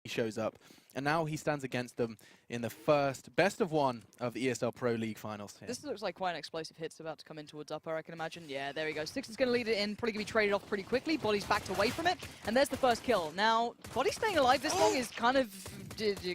shows up. And now he stands against them in the first best of one of the ESL Pro League finals. Here. This looks like quite an explosive hit's about to come in towards upper, I can imagine. Yeah, there we go. Six is going to lead it in, probably going to be traded off pretty quickly. Body's backed away from it, and there's the first kill. Now, Body staying alive this long is kind of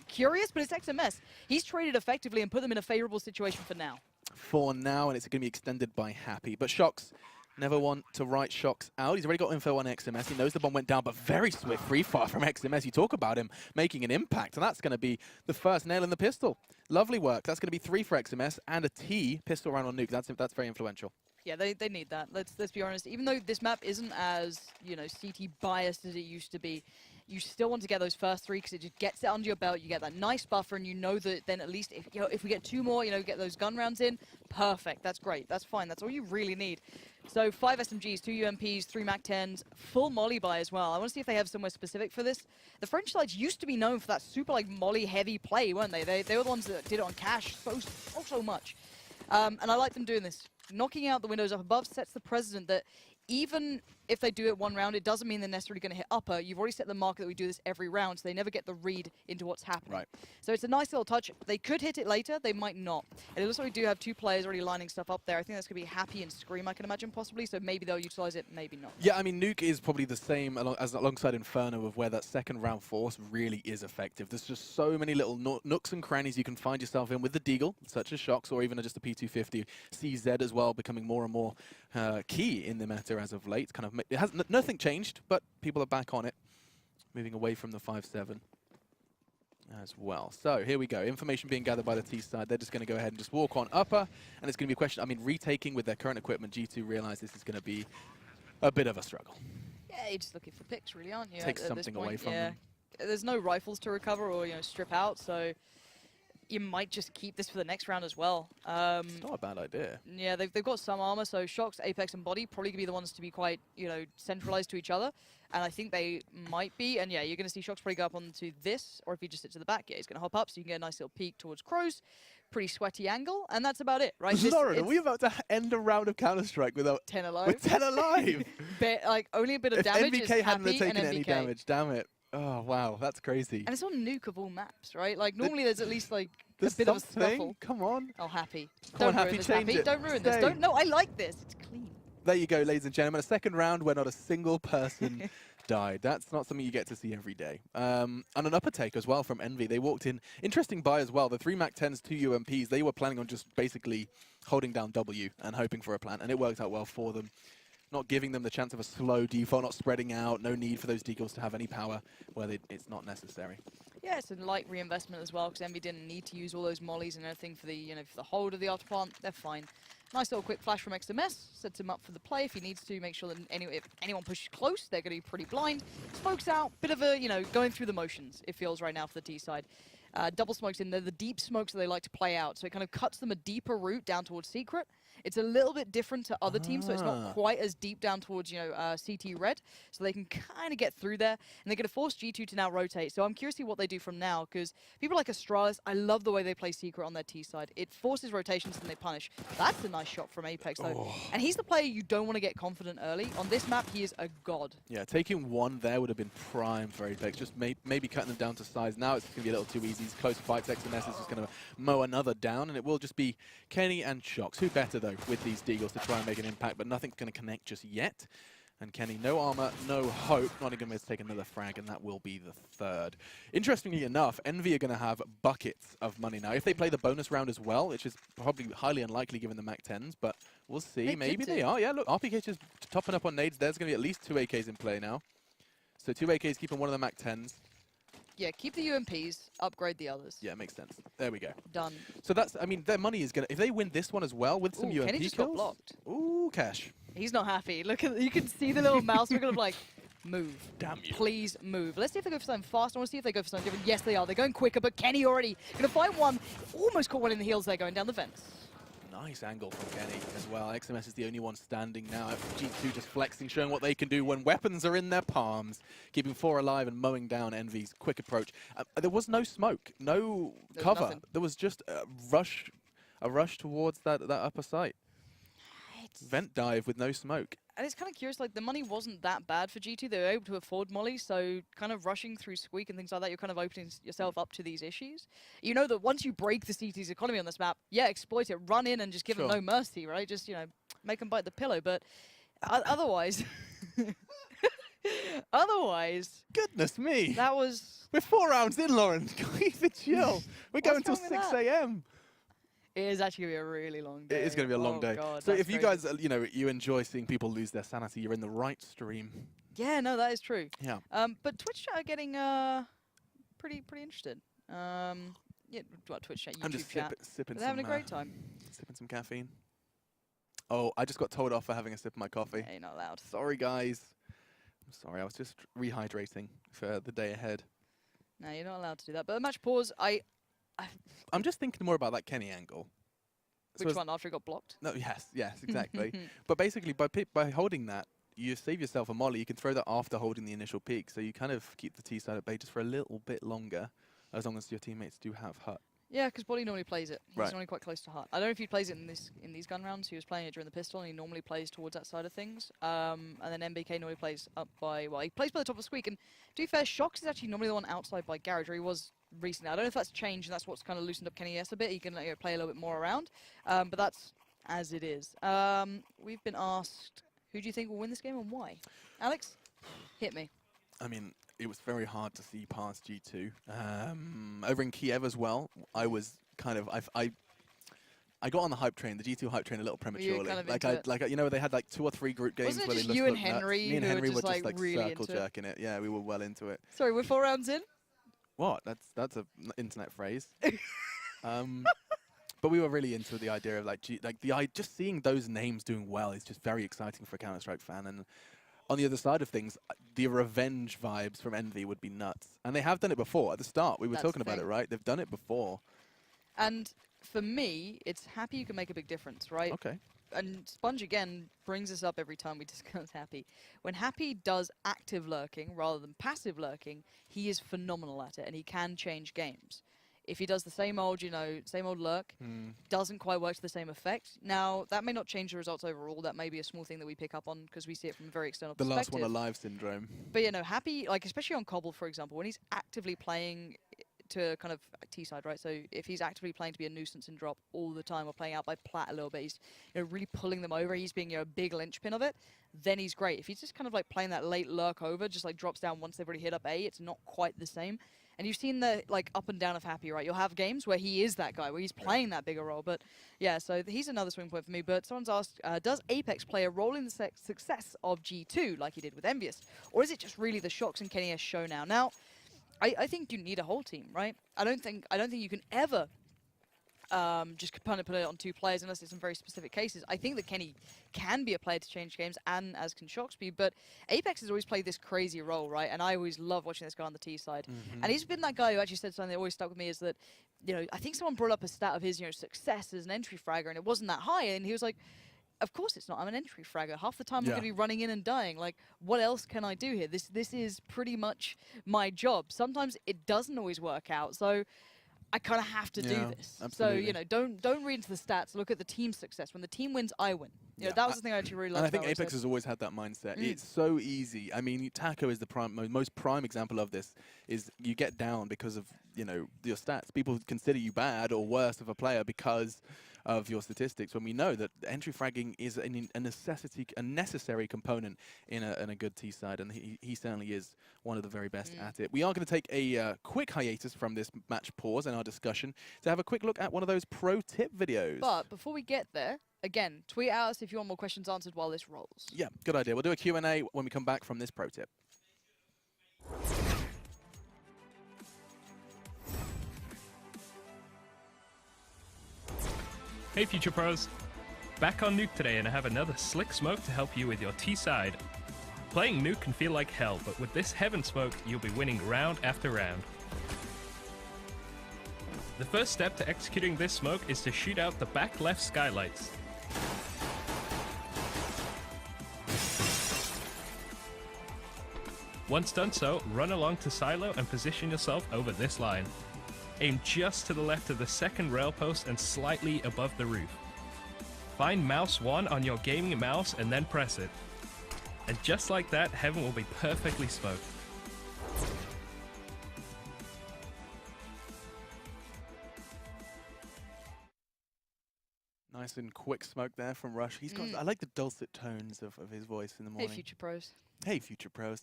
curious, but it's XMS. He's traded effectively and put them in a favorable situation for now. For now, and it's going to be extended by Happy. But Shox, never want to write Shox out. He's already got info on XMS. He knows the bomb went down, but very swift free fire from XMS. You talk about him making an impact, and that's going to be the first nail in the pistol. Lovely work. That's going to be 3 for XMS and a T pistol round on Nuke. That's very influential. Yeah, they need that. Let's be honest. Even though this map isn't as, you know, CT biased as it used to be, you still want to get those first 3 because it just gets it under your belt. You get that nice buffer, and you know that then at least if we get 2 more, get those gun rounds in, perfect. That's great. That's fine. That's all you really need. So 5 SMGs, 2 UMPs, 3 MAC-10s, full molly buy as well. I want to see if they have somewhere specific for this. The French sides used to be known for that super molly heavy play, weren't they? They were the ones that did it on cash so much. And I like them doing this. Knocking out the windows up above sets the precedent that even if they do it one round, it doesn't mean they're necessarily going to hit upper. You've already set the marker that we do this every round, so they never get the read into what's happening. Right. So it's a nice little touch. They could hit it later, they might not. And it looks like we do have 2 players already lining stuff up there. I think that's going to be Happy and Scream, I can imagine, possibly. So maybe they'll utilize it, maybe not. Yeah, I mean, Nuke is probably the same alongside Inferno of where that second round force really is effective. There's just so many little nooks and crannies you can find yourself in with the Deagle, such as Shox, or even just a P250. CZ as well, becoming more and more key in the meta as of late. Kind of, it has nothing changed, but people are back on it, moving away from the 5-7 as well. So here we go. Information being gathered by the T side. They're just going to go ahead and just walk on upper, and it's going to be a question. I mean, retaking with their current equipment, G2 realize this is going to be a bit of a struggle. Yeah, you're just looking for picks, really, aren't you? Take something away from them. There's no rifles to recover or strip out, so you might just keep this for the next round as well. It's not a bad idea. Yeah, they've got some armor, so Shox, Apex, and Body probably going to be the ones to be quite, centralized to each other. And I think they might be. And yeah, you're going to see Shox probably go up onto this, or if he just sits to the back, yeah, he's going to hop up, so you can get a nice little peek towards Crows. Pretty sweaty angle, and that's about it, right? Lauren, are we about to end a round of Counter-Strike without 10 alive? With 10 alive! Only a bit of damage. If NBK hadn't have taken any damage, damn it. Oh, wow, that's crazy. And it's on Nuke of all maps, right? Like, normally there's at least, a there's bit something. of a scuffle. Come on. Oh, Happy. Come on, Happy, change it. Don't ruin Stay. this. No, I like this. It's clean. There you go, ladies and gentlemen. A second round where not a single person died. That's not something you get to see every day. And an upper take as well from Envy. They walked in. Interesting buy as well. The 3 MAC-10s, 2 UMPs. They were planning on just basically holding down W and hoping for a plant, and it worked out well for them. Not giving them the chance of a slow default, not spreading out, no need for those deagles to have any power where it's not necessary. Yeah, it's a light reinvestment as well, because Envy didn't need to use all those mollies and everything for the, for the hold of the after plant. They're fine. Nice little quick flash from XMS, sets him up for the play if he needs to, make sure that if anyone pushes close, they're going to be pretty blind. Smokes out, bit of a, going through the motions, it feels right now for the T side. Double smokes in there, the deep smokes that they like to play out, so it kind of cuts them a deeper route down towards Secret. It's a little bit different to other teams, so it's not quite as deep down towards, CT Red, so they can kind of get through there, and they're going to force G2 to now rotate. So I'm curious to see what they do from now, because people like Astralis, I love the way they play Secret on their T side. It forces rotations and they punish. That's a nice shot from Apex, though. Oh. And he's the player you don't want to get confident early. On this map, he is a god. Yeah, taking one there would have been prime for Apex, just maybe cutting them down to size. Now it's going to be a little too easy. It's close fights. XMS is just going to mow another down, and it will just be Kenny and Shox. Who better, though, with these deagles to try and make an impact, but nothing's going to connect just yet. And Kenny, no armor, no hope. Not even going to take another frag, and that will be the third. Interestingly enough, Envy are going to have buckets of money now. If they play the bonus round as well, which is probably highly unlikely given the MAC-10s, but we'll see. Maybe they are. Yeah, look, RPK just topping up on nades. There's going to be at least 2 AKs in play now. So 2 AKs keeping one of the MAC-10s. Yeah, keep the UMPs, upgrade the others. Yeah, makes sense. There we go. Done. So that's, I mean, their money is going to, if they win this one as well with some UMP Kenny just kills. got blocked. Ooh, cash. He's not happy. Look at, you can see the little mouse. We're going to like, move. Damn you. Please move. Let's see if they go for something fast. I want to see if they go for something different. Yes, they are. They're going quicker, but Kenny already going to find one. Almost caught one in the heels there going down the fence. Nice angle from Kenny as well. XMS is the only one standing now. G2 just flexing, showing what they can do when weapons are in their palms. Keeping 4 alive and mowing down Envy's quick approach. There was no smoke, no cover. Nothing. There was just a rush towards that upper site. vent dive with no smoke. And it's kind of curious, like, the money wasn't that bad for G2. They were able to afford Molly, so kind of rushing through Squeak and things like that, you're kind of opening yourself up to these issues. You know that once you break the CT's economy on this map, yeah, exploit it, run in and just give them no mercy, right? Just, you know, make them bite the pillow. But otherwise... otherwise... Goodness me! That was... We're 4 rounds in, Lauren. Keep it chill. We're going till wrong with 6 that? a.m. It is actually going to be a really long day. It is going to be a long day. God, so if that's you crazy. guys, you know, you enjoy seeing people lose their sanity, you're in the right stream. Yeah, no, that is true. Yeah. But Twitch chat are getting pretty interested. Yeah, well, Twitch chat, YouTube I'm just chat. sipping They're some, having a great time. sipping some caffeine. Oh, I just got told off for having a sip of my coffee. Yeah, you're not allowed. Sorry, guys. I'm sorry. I was just rehydrating for the day ahead. No, you're not allowed to do that. But the match pause, I'm just thinking more about that Kenny angle. So which one, after it got blocked? No, yes, exactly. But basically, by holding that, you save yourself a molly. You can throw that after holding the initial peak, so you kind of keep the T side at bay just for a little bit longer, as long as your teammates do have hut. Yeah, because Bolly normally plays it. He's Right. normally quite close to Hut. I don't know if he plays it in these gun rounds. He was playing it during the pistol, and he normally plays towards that side of things. And then MBK normally plays up by, well, he plays by the top of Squeak. And to be fair, Shox is actually normally the one outside by Garage, or he was recently. I don't know if that's changed, and that's what's kind of loosened up Kenny S a bit. He can play a little bit more around. But that's as it is. We've been asked, who do you think will win this game and why? Alex, hit me. I mean, it was very hard to see past G2. Over in Kiev as well, I was kind of I got on the hype train, the G2 hype train, a little prematurely. kind of You know, they had like 2 or 3 group games Wasn't it where they just looked you and nuts. Henry Me and who were Henry were just, just like, like really circle into it? jerking it. Yeah, we were well into it. Sorry, we're 4 rounds in? What? That's a internet phrase. But we were really into the idea of just seeing those names doing well is just very exciting for a Counter-Strike fan. And on the other side of things, the revenge vibes from Envy would be nuts. And they have done it before. At the start, we were That's talking the about it, thing. right? They've done it before. And for me, it's Happy you can make a big difference, right? Okay. And Sponge, again, brings us up every time we discuss Happy. When Happy does active lurking rather than passive lurking, he is phenomenal at it, and he can change games. If he does the same old, same old lurk, doesn't quite work to the same effect. Now, that may not change the results overall. That may be a small thing that we pick up on because we see it from a very external The perspective. last one alive syndrome. But, Happy, like, especially on Cobble, for example, when he's actively playing to kind of T-side, right? So if he's actively playing to be a nuisance in drop all the time or playing out by plat a little bit, he's really pulling them over, he's being a big linchpin of it, then he's great. If he's just kind of like playing that late lurk over, just like drops down once they've already hit up A, it's not quite the same. And you've seen the like up and down of Happy, right? You'll have games where he is that guy, where he's playing that bigger role. But yeah, so he's another swing point for me. But someone's asked, does Apex play a role in the success of G2 like he did with Envyus? Or is it just really the Shox and Kenny S show now? Now, I think you need a whole team, right? I don't think you can ever just kind of put it on 2 players unless it's in very specific cases. I think that Kenny can be a player to change games, and as can Shox be, but Apex has always played this crazy role, right? And I always love watching this guy on the T side. And he's been that guy who actually said something that always stuck with me, is that, I think someone brought up a stat of his, success as an entry fragger, and it wasn't that high, and he was like, of course it's not. I'm an entry fragger. Half the time I'm going to be running in and dying. Like, what else can I do here? This is pretty much my job. Sometimes it doesn't always work out, so I kind of have to do this. Absolutely. So, don't read into the stats. Look at the team's success. When the team wins, I win. That was the thing I actually really liked. And I think about what he Apex said. has always had that mindset. It's so easy. I mean, Taco is the most prime example of this. Is you get down because of your stats. People consider you bad or worse of a player because of your statistics, when we know that entry fragging is a necessary component in a good T side, and he certainly is one of the very best at it. We are going to take a quick hiatus from this match pause in our discussion to have a quick look at one of those pro tip videos. But before we get there, again, tweet at us if you want more questions answered while this rolls. Yeah, good idea. We'll do a Q&A when we come back from this pro tip. Hey Future Pros! Back on Nuke today, and I have another slick smoke to help you with your T-side. Playing Nuke can feel like hell, but with this Heaven smoke, you'll be winning round after round. The first step to executing this smoke is to shoot out the back left skylights. Once done so, run along to silo and position yourself over this line. Aim just to the left of the second rail post and slightly above the roof. Find mouse 1 on your gaming mouse and then press it. And just like that, Heaven will be perfectly smoked. Nice and quick smoke there from Rush. He's got. I like the dulcet tones of his voice in the morning. Hey, future pros. Hey, future pros.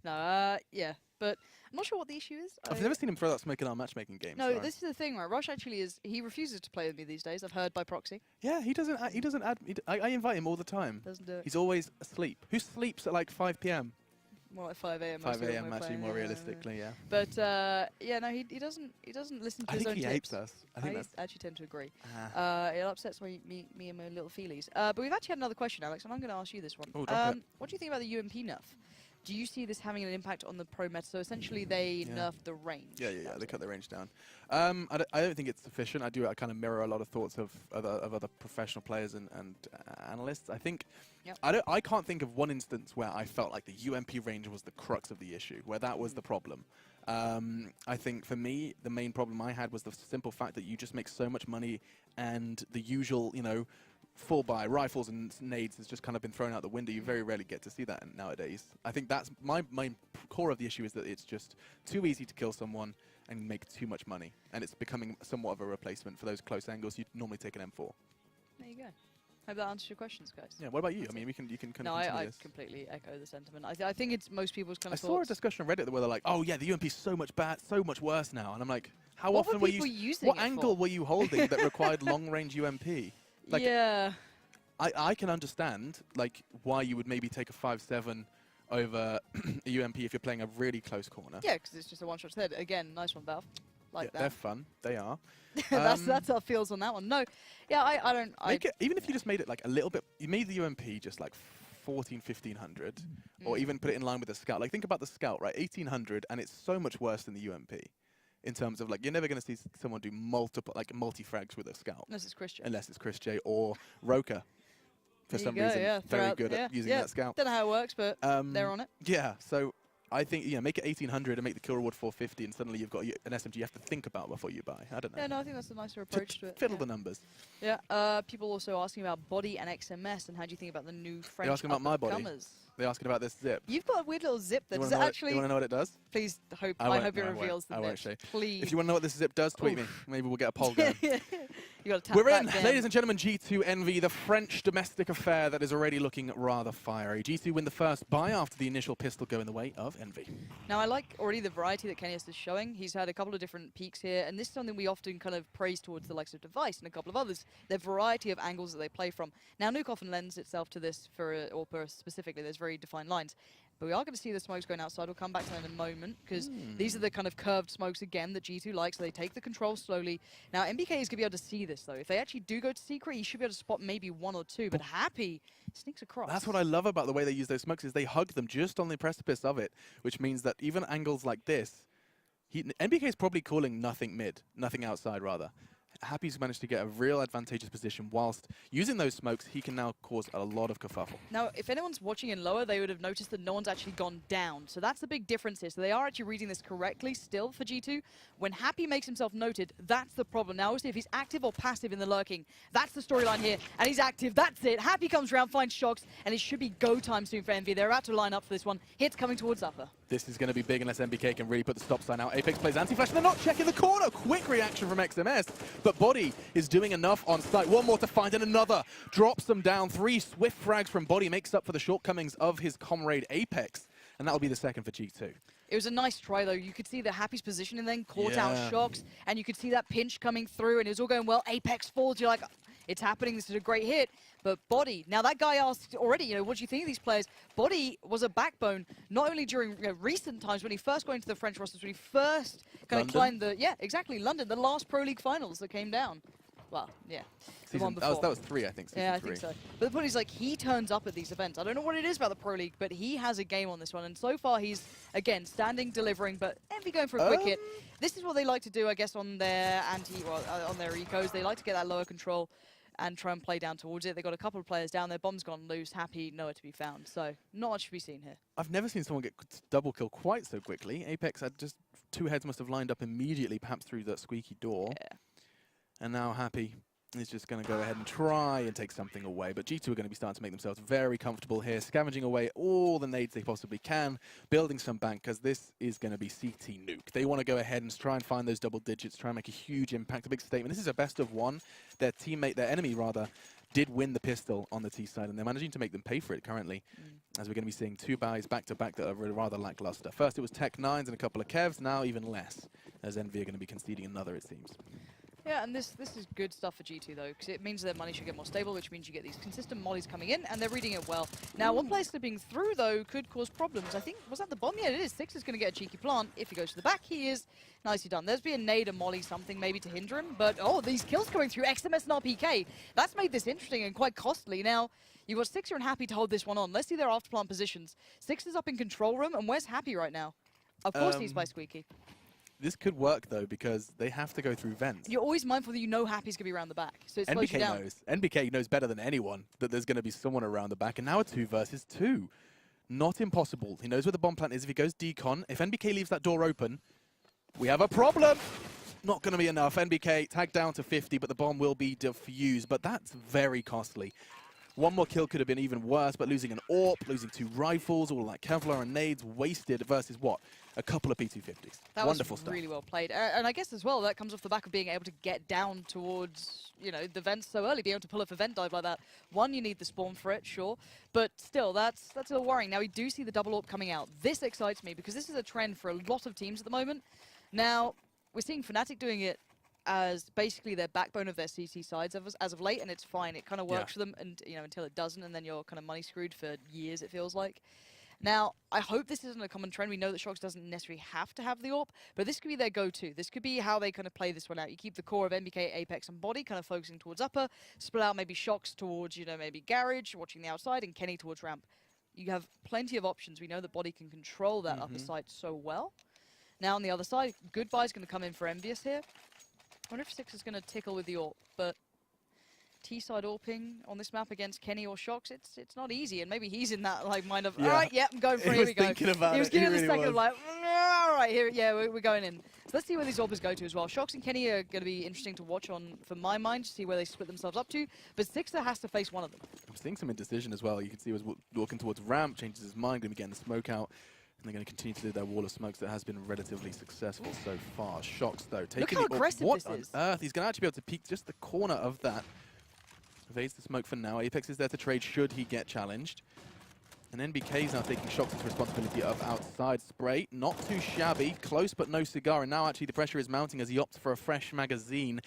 No, yeah, but I'm not sure what the issue is. I've never seen him throw that smoke in our matchmaking games. No, sorry. this is the thing, right? Rush actually is. He refuses to play with me these days. I've heard by proxy. Yeah, he doesn't. He doesn't add. I invite him all the time. Doesn't do it. He's always asleep. Who sleeps at like 5 p.m.? More like 5 a.m. 5 a.m. actually, playing, more realistically, yeah. But yeah, no, he doesn't listen to I his think own he tips. hates us. I think that's. actually tend to agree. Ah. It upsets me and my little feelies. But we've actually had another question, Alex, and I'm going to ask you this one. Oh, drop it. What do you think about the UMP nerf? Do you see this having an impact on the pro meta? So essentially, they nerfed the range. Yeah. They cut the range down. I don't think it's sufficient. I kind of mirror a lot of thoughts of other professional players and analysts. I think. Yep. I can't think of one instance where I felt like the UMP range was the crux of the issue, where that was the problem. I think for me, the main problem I had was the simple fact that you just make so much money, and the usual, full buy rifles and nades has just kind of been thrown out the window. You very rarely get to see that nowadays. I think that's my core of the issue, is that it's just too easy to kill someone and make too much money, and it's becoming somewhat of a replacement for those close angles. You'd normally take an M4. There you go. Hope that answers your questions, guys. Yeah. What about you? That's I mean, you can kind No, of continue I this. completely echo the sentiment. I think it's most people's kind I of saw a thoughts. discussion on Reddit where they're like, "Oh yeah, the UMP's so much so much worse now," and I'm like, "How What often were were people you? using What it angle for? were you holding that required long-range UMP?" Like, yeah. I can understand like why you would maybe take a 5.7 over a UMP if you're playing a really close corner. Yeah, because it's just a one-shot to the head. Again, nice one, Valve. Like They're that. fun. They are. That's our feels on that one. No, yeah, I don't. Make it, even if you just made it like a little bit, you made the UMP just like 1500, or even put it in line with the Scout. Like think about the Scout, right? 1800, and it's so much worse than the UMP. In terms of like, you're never going to see someone do multi-frags with a Scout. Unless it's Christian. Unless it's Chris J or Roka. For There some you go, reason, yeah, very throughout- good yeah, at using yeah. that Scout. Don't know how it works, but they're on it. Yeah, so I think, make it 1800 and make the kill reward 450, and suddenly you've got an SMG you have to think about before you buy. I don't know. Yeah, no, I think that's a nicer approach to it. Fiddle yeah. the numbers. Yeah, people also asking about body and XMS, and how do you think about the new French asking about my body. up-and-comers? They're asking about this zip. You've got a weird little zip there. You Does want it to actually? know what it does? Please, I won't- hope it no, I won't. reveals the I won't nips. say. Please. If you want to know what this zip does, tweet me. Maybe we'll get a poll going. You got to tap We're that in, down. ladies and gentlemen, G2 Envy, the French domestic affair that is already looking rather fiery. G2 win the first buy after the initial pistol go in the way of Envy. Now, I like already the variety that Kenny's is showing. He's had a couple of different peaks here, and this is something we often kind of praise towards the likes of Device and a couple of others, their variety of angles that they play from. Now, Nuke often lends itself to this for specifically, there's very defined lines. But we are going to see the smokes going outside. We'll come back to that in a moment, because these are the kind of curved smokes, again, that G2 likes. So they take the control slowly. Now, MBK is going to be able to see this, though. If they actually do go to Secret, he should be able to spot maybe one or two, but Happy sneaks across. That's what I love about the way they use those smokes, is they hug them just on the precipice of it, which means that even angles like this, MBK is probably calling nothing mid, nothing outside, rather. Happy's managed to get a real advantageous position, whilst using those smokes, he can now cause a lot of kerfuffle. Now, if anyone's watching in lower, they would have noticed that no one's actually gone down. So that's the big difference here. So they are actually reading this correctly still for G2. When Happy makes himself noted, that's the problem. Now, obviously, if he's active or passive in the lurking, that's the storyline here. And he's active, that's it. Happy comes around, finds Shocks, and it should be go time soon for Envy. They're about to line up for this one. Hits coming towards upper. This is going to be big unless MBK can really put the stop sign out. Apex plays anti-flash, and they're not checking the corner. Quick reaction from XMS, but Body is doing enough on site. One more to find, and another drops them down. 3 swift frags from Body makes up for the shortcomings of his comrade Apex, and that'll be the second for G2. It was a nice try, though. You could see the Happy's position and then caught Yeah. out Shocks, and you could see that pinch coming through, and it was all going well. Apex falls. You're like, it's happening. This is a great hit. But Body, now that guy asked already, what do you think of these players? Body was a backbone, not only during recent times when he first got into the French rosters, when he first kind of climbed the, London, the last Pro League finals that came down. Well, yeah. The one before. That was 3, I think. Yeah, I 3. think so. But the point is, like, he turns up at these events. I don't know what it is about the Pro League, but he has a game on this one. And so far, he's, again, standing, delivering, but Envy going for a quick hit. This is what they like to do, I guess, on their on their ecos. They like to get that lower control and try and play down towards it. They got a couple of players down there. Bomb's gone loose. Happy, nowhere to be found. So, not much to be seen here. I've never seen someone get double kill quite so quickly. Apex had just 2 heads must have lined up immediately, perhaps through that squeaky door. Yeah. And now Happy is just going to go ahead and try and take something away. But G2 are going to be starting to make themselves very comfortable here, scavenging away all the nades they possibly can, building some bank, because this is going to be CT nuke. They want to go ahead and try and find those double digits, try and make a huge impact, a big statement. This is a best of one. Their enemy rather, did win the pistol on the T side, and they're managing to make them pay for it currently, as we're going to be seeing 2 buys back-to-back that are rather lackluster. First it was Tech 9s and a couple of Kevs, now even less, as Envy are going to be conceding another, it seems. Yeah, and this is good stuff for G2 though, because it means their money should get more stable, which means you get these consistent mollies coming in, and they're reading it well. Now, one player slipping through though could cause problems. I think, was that the bomb? Yeah, it is. Six is going to get a cheeky plant. If he goes to the back, he is nicely done. There's been a nade, a molly, something maybe to hinder him, but oh, these kills coming through XMS and RPK. That's made this interesting and quite costly. Now, you've got Sixer and Happy to hold this one on. Let's see their afterplant positions. Six is up in control room, and where's Happy right now? Of course he's by Squeaky. This could work though, because they have to go through vents. You're always mindful that you know Happy's going to be around the back, so it slows you down. NBK knows better than anyone that there's going to be someone around the back, and now a 2 versus 2. Not impossible. He knows where the bomb plant is. If he goes decon, if NBK leaves that door open, we have a problem. Not going to be enough. NBK tagged down to 50, but the bomb will be defused, but that's very costly. One more kill could have been even worse, but losing an AWP, losing 2 rifles, all like Kevlar and nades wasted versus what? A couple of P250s. That Wonderful was stuff. really well played. And I guess as well, that comes off the back of being able to get down towards, you know, the vents so early, being able to pull up a vent dive like that. One, you need the spawn for it, sure. But still, that's a little worrying. Now, we do see the double AWP coming out. This excites me because this is a trend for a lot of teams at the moment. Now, we're seeing Fnatic doing it as basically their backbone of their CT sides as of late, and it's fine. It kind of works for them, and you know, until it doesn't, and then you're kind of money screwed for years, it feels like. Now, I hope this isn't a common trend. We know that Shox doesn't necessarily have to have the AWP, but this could be their go-to. This could be how they kind of play this one out. You keep the core of NBK, Apex, and Body kind of focusing towards upper, split out maybe Shox towards, you know, maybe Garage, watching the outside, and Kenny towards ramp. You have plenty of options. We know that Body can control that upper side so well. Now, on the other side, Goodbye's going to come in for Envyus here. I wonder if Six is going to tickle with the AWP, but T-side AWPing on this map against Kenny or Shox, it's not easy, and maybe he's in that like mind of, all right, yeah, I'm going for it, here we go. He was giving it a second of like, all right, here, yeah, we're going in. So let's see where these AWPers go to as well. Shox and Kenny are going to be interesting to watch on, for my mind, to see where they split themselves up to, but Sixer has to face one of them. I'm seeing some indecision as well. You can see he was walking towards ramp, changes his mind, going to be getting the smoke out. And they're going to continue to do their wall of smokes that has been relatively successful so far. Shox, though, taking Look how aggressive what this is. on earth? He's going to actually be able to peek just the corner of that. Evades the smoke for now. Apex is there to trade should he get challenged. And NBK is now taking Shox's responsibility of outside spray. Not too shabby. Close, but no cigar. And now, actually, the pressure is mounting as he opts for a fresh magazine.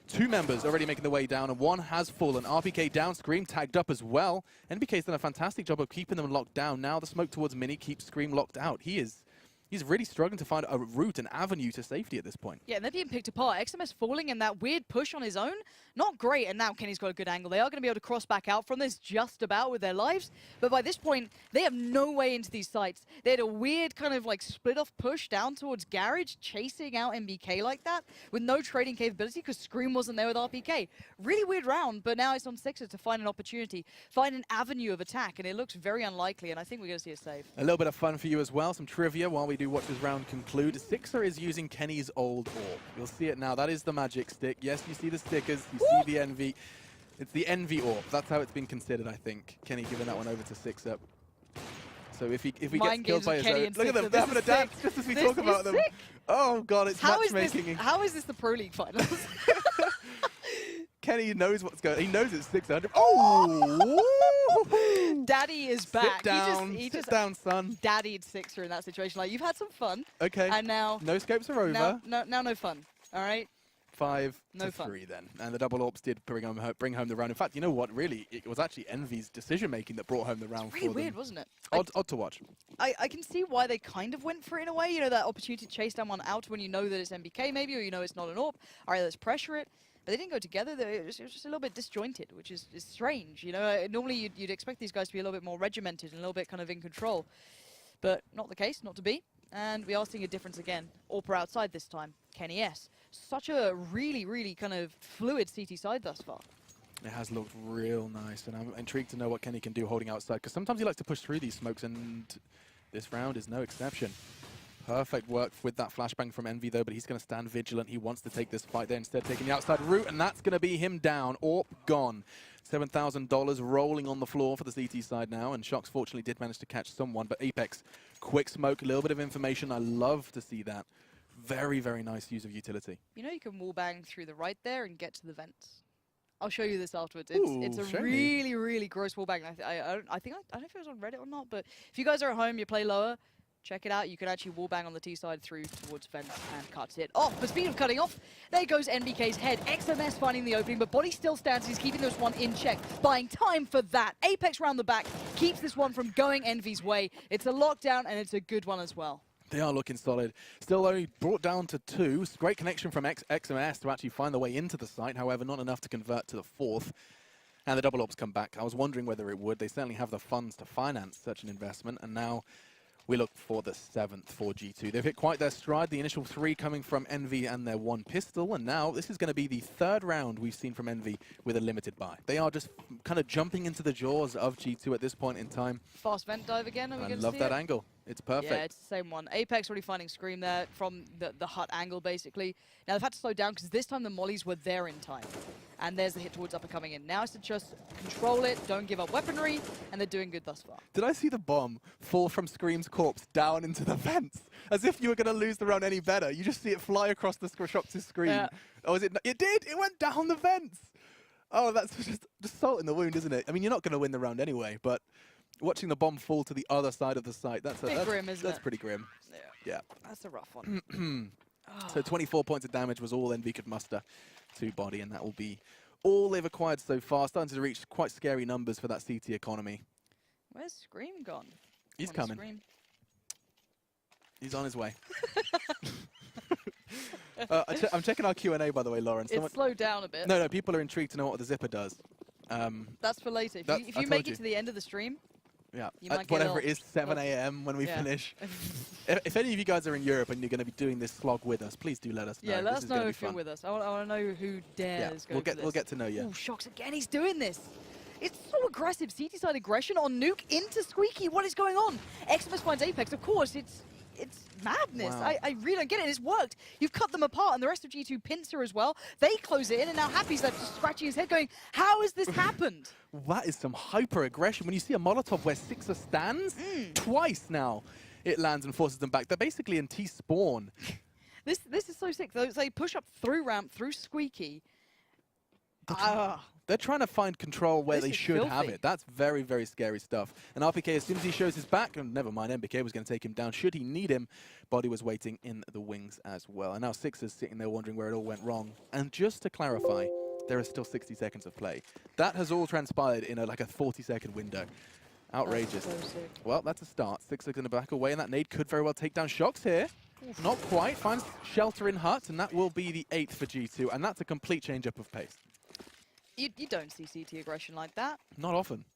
2 members already making their way down, and 1 has fallen. RPK down, Scream tagged up as well. NBK's done a fantastic job of keeping them locked down. Now the smoke towards Mini keeps Scream locked out. He's really struggling to find a route, an avenue to safety at this point. Yeah, and they're being picked apart. XMS falling and that weird push on his own, not great. And now Kenny's got a good angle. They are going to be able to cross back out from this just about with their lives. But by this point, they have no way into these sites. They had a weird kind of like split off push down towards Garage, chasing out MBK like that with no trading capability because Scream wasn't there with RPK. Really weird round, but now it's on Sixer to find an opportunity, find an avenue of attack, and it looks very unlikely, and I think we're going to see a save. A little bit of fun for you as well, some trivia while we do watch this round conclude. Sixer is using Kenny's old AWP. You'll see it now. That is the magic stick. Yes, you see the stickers. You see the Envy. It's the Envy AWP. That's how it's been considered, I think. Kenny giving that one over to Sixer. So if he gets killed by his own, look at them, they're having a dance just as we talk about them. Oh god, it's matchmaking. How is this the Pro League finals? Kenny knows what's going on. He knows it's 600. Oh! Daddy is back. Sit down, sit down, son. Daddied Sixer in that situation. Like, you've had some fun. Okay. And now... No scopes are over. Now no fun. All right? 5 to 3 then. And the double AWPs did bring home the round. In fact, you know what? Really, it was actually Envy's decision-making that brought home the round for them. Really weird, wasn't it? Odd to watch. I can see why they kind of went for it in a way. You know, that opportunity to chase down one out when you know that it's MBK maybe, or you know it's not an AWP. All right, let's pressure it. But they didn't go together. It was just a little bit disjointed, which is strange. You know, normally you'd expect these guys to be a little bit more regimented and a little bit kind of in control. But not the case, not to be. And we are seeing a difference again. AWPer outside this time. Kenny S. Such a really, really kind of fluid CT side thus far. It has looked real nice, and I'm intrigued to know what Kenny can do holding outside, because sometimes he likes to push through these smokes, and this round is no exception. Perfect work with that flashbang from Envy, though, but he's going to stand vigilant. He wants to take this fight there, instead taking the outside route, and that's going to be him down. Orp gone. $7,000 rolling on the floor for the CT side now, and Shox fortunately did manage to catch someone, but Apex, quick smoke, a little bit of information. I love to see that. Very, very nice use of utility. You know you can wallbang through the right there and get to the vents. I'll show you this afterwards. Ooh, It's a show me. really, really gross wallbang. I don't know if it was on Reddit or not, but if you guys are at home, you play lower, check it out. You can actually wallbang on the T side through towards vents and cuts it off. But speaking of cutting off, there goes NBK's head. XMS finding the opening, but Body still stands. He's keeping this one in check, buying time for that. Apex round the back keeps this one from going Envy's way. It's a lockdown, and it's a good one as well. They are looking solid. Still only brought down to 2. Great connection from XMS to actually find the way into the site. However, not enough to convert to the 4th. And the double ops come back. I was wondering whether it would. They certainly have the funds to finance such an investment. And now we look for the 7th for G2. They've hit quite their stride. The initial 3 coming from Envy and their 1 pistol. And now this is going to be the 3rd round we've seen from Envy with a limited buy. They are just kind of jumping into the jaws of G2 at this point in time. Fast vent dive again. Are we I going to love see that it? angle. It's perfect. Yeah, it's the same one. Apex already finding Scream there from the hut angle, basically. Now, they've had to slow down because this time the mollies were there in time. And there's the hit towards upper coming in. Now it's to just control it, don't give up weaponry, and they're doing good thus far. Did I see the bomb fall from Scream's corpse down into the vents? As if you were going to lose the round any better. You just see it fly across the Shox's screen. Yeah. Oh, is it? It did! It went down the vents! Oh, that's just salt in the wound, isn't it? I mean, you're not going to win the round anyway, but watching the bomb fall to the other side of the site, that's Grim, isn't that's it? pretty grim. Yeah. That's a rough one. So 24 points of damage was all Envy could muster to Body, and that will be all they've acquired so far. Starting to reach quite scary numbers for that CT economy. Where's Scream gone? He's Come on, coming. Scream. He's on his way. I'm checking our Q&A, by the way, Lauren. It's slowed down a bit. No, people are intrigued to know what the zipper does. That's for later. That's- If I you told make you. it to the end of the stream, Yeah, You might get whatever ill. it is, 7 a.m. when we Yeah. finish. If any of you guys are in Europe and you're going to be doing this slog with us, please do let us know. yeah, let This us is gonna know be if you're fun. with us. I want to know who dares go we'll for get this. we'll get to know you. Oh, Shox again. He's doing this. It's so aggressive. CT side aggression on Nuke into Squeaky. What is going on? Xmas finds Apex. Of course, it's madness. Wow. I really don't get it. It's worked. You've cut them apart, and the rest of G2 pincer as well. They close it in, and now Happy's left just scratching his head going, how has this happened? That is some hyper aggression. When you see a Molotov where Sixer stands, twice now it lands and forces them back. They're basically in T-spawn. This is so sick. They push up through ramp, through Squeaky. They're trying to find control where This they is should have filthy. it. That's very, very scary stuff. And RPK, as soon as he shows his back, and never mind, MBK was going to take him down. Should he need him, Body was waiting in the wings as well. And now Sixer's sitting there wondering where it all went wrong. And just to clarify, there is still 60 seconds of play. That has all transpired in like a 40-second window. Outrageous. That's so sick. Well, that's a start. Sixer going to back away, and that nade could very well take down Shox here. Not quite. Finds shelter in hut, and that will be the 8th for G2. And that's a complete change-up of pace. You don't see CT aggression like that. Not often.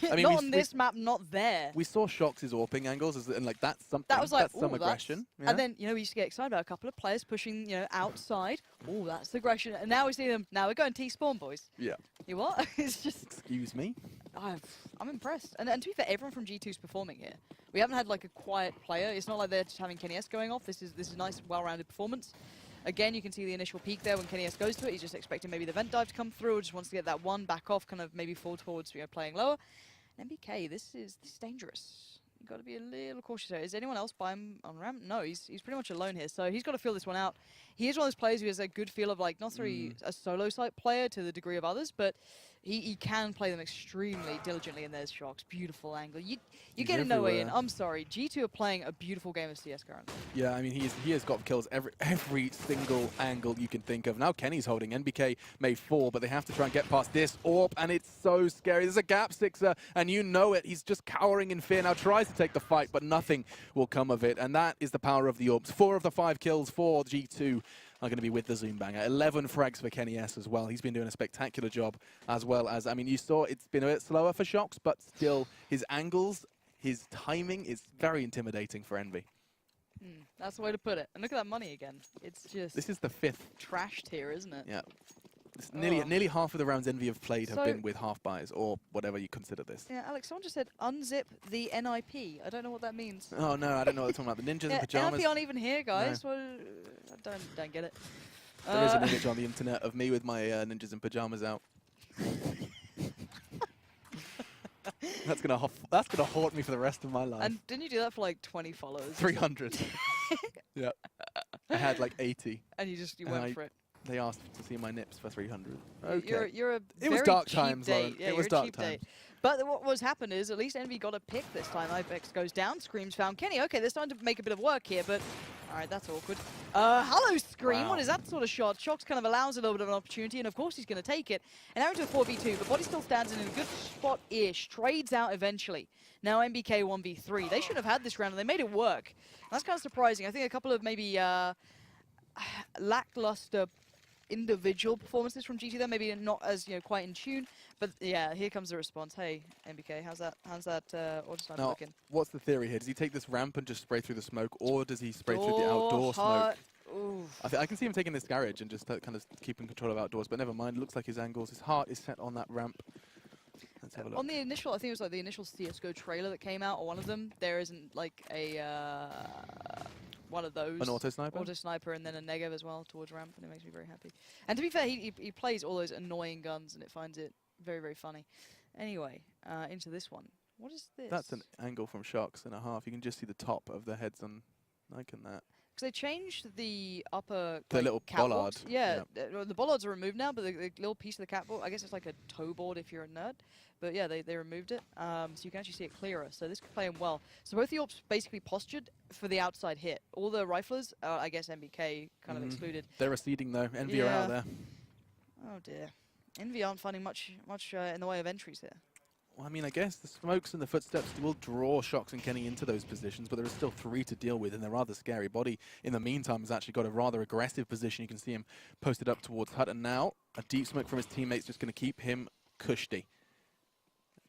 Not mean, on this map, not there. We saw Shox's AWPing angles, and like that's something. That was like, that's some ooh, aggression. that's... And then, we used to get excited about a couple of players pushing, outside. Oh, that's aggression. And now we see them, now we're going T-spawn, boys. Yeah. You what? It's just, Excuse me. I'm impressed. And to be fair, everyone from G2's performing here. We haven't had like a quiet player. It's not like they're just having Kenny S going off. This is a nice, well-rounded performance. Again, you can see the initial peak there when Kenny S goes to it. He's just expecting maybe the vent dive to come through, or just wants to get that one back off, kind of maybe fall towards playing lower. And MBK, this is dangerous. You've got to be a little cautious here. Is anyone else by him on ramp? No, he's pretty much alone here. So he's got to feel this one out. He is one of those players who has a good feel of like, not necessarily a solo site player to the degree of others, but he can play them extremely diligently, and there's Shox. Beautiful angle. You're getting no way in. I'm sorry. G2 are playing a beautiful game of CS currently. Yeah, I mean he has got kills every single angle you can think of. Now Kenny's holding. NBK may fall, but they have to try and get past this AWP, and it's so scary. There's a gap, Sixer, and you know it. He's just cowering in fear now. Tries to take the fight, but nothing will come of it, and that is the power of the AWPs. 4 of the 5 kills for G2 are going to be with the Zoom Banger. 11 frags for Kenny S as well. He's been doing a spectacular job, as well as, I mean, you saw it's been a bit slower for Shox, but still his angles, his timing is very intimidating for Envy. That's the way to put it. And look at that money again. It's just This is the 5th. trashed here, isn't it? Yeah. It's nearly half of the rounds Envy have played have So- been with half buys, or whatever you consider this. Yeah, Alex, someone just said unzip the NIP. I don't know what that means. Oh no, I don't know what they're talking about. The ninjas in Yeah, pajamas. NIP aren't even here, guys. Well, I don't get it. There is an image on the internet of me with my ninjas in pajamas out. That's gonna haunt me for the rest of my life. And didn't you do that for like 20 followers? 300. Yeah. I had like 80. And you And went for it. They asked to see my nips for 300. Okay. You're a It was very dark cheap times, date. Lauren. Yeah, It was you're a dark cheap times. date. But what's happened is at least Envy got a pick this time. Ibex goes down, Scream's found Kenny. Okay, they're starting to make a bit of work here, but all right, that's awkward. Hello, Scream. Wow. What is that sort of shot? Shocks kind of allows a little bit of an opportunity, and of course he's going to take it. And now into a 4v2, but Body still stands in a good spot-ish. Trades out eventually. Now MBK 1v3. They should have had this round, and they made it work. That's kind of surprising. I think a couple of maybe lackluster individual performances from GT there, maybe not as quite in tune, but yeah, here comes the response. Hey MBK, how's that auto sniper Now, looking? what's the theory here? Does he take this ramp and just spray through the smoke, or does he spray through the outdoor smoke? I can see him taking this garage and just kind of keeping control of outdoors, but never mind. It looks like his angles, his heart is set on that ramp. Let's have a look. On the initial, I think it was like the initial CS:GO trailer that came out, or one of them, there isn't like a one of those. An auto sniper? Auto sniper, and then a negative as well towards ramp, and it makes me very happy. And to be fair, he plays all those annoying guns, and it finds it very, very funny. Anyway, into this one. What is this? That's an angle from Shocks and a half. You can just see the top of the heads on liking that. Because they changed the upper The little catwalks. bollard. Yeah, the bollards are removed now, but the little piece of the catwalk, I guess it's like a toe board if you're a nerd. But yeah, they removed it, so you can actually see it clearer. So this could play him well. So both the AWPs basically postured for the outside hit. All the riflers, I guess MBK kind of excluded. They're receding though. Envy are out there. Oh dear. Envy aren't finding much in the way of entries here. Well, I mean, I guess the smokes and the footsteps will draw Shocks and Kenny into those positions, but there are still 3 to deal with, and they're rather scary. Body, in the meantime, has actually got a rather aggressive position. You can see him posted up towards Hut, and now a deep smoke from his teammates just going to keep him cushy.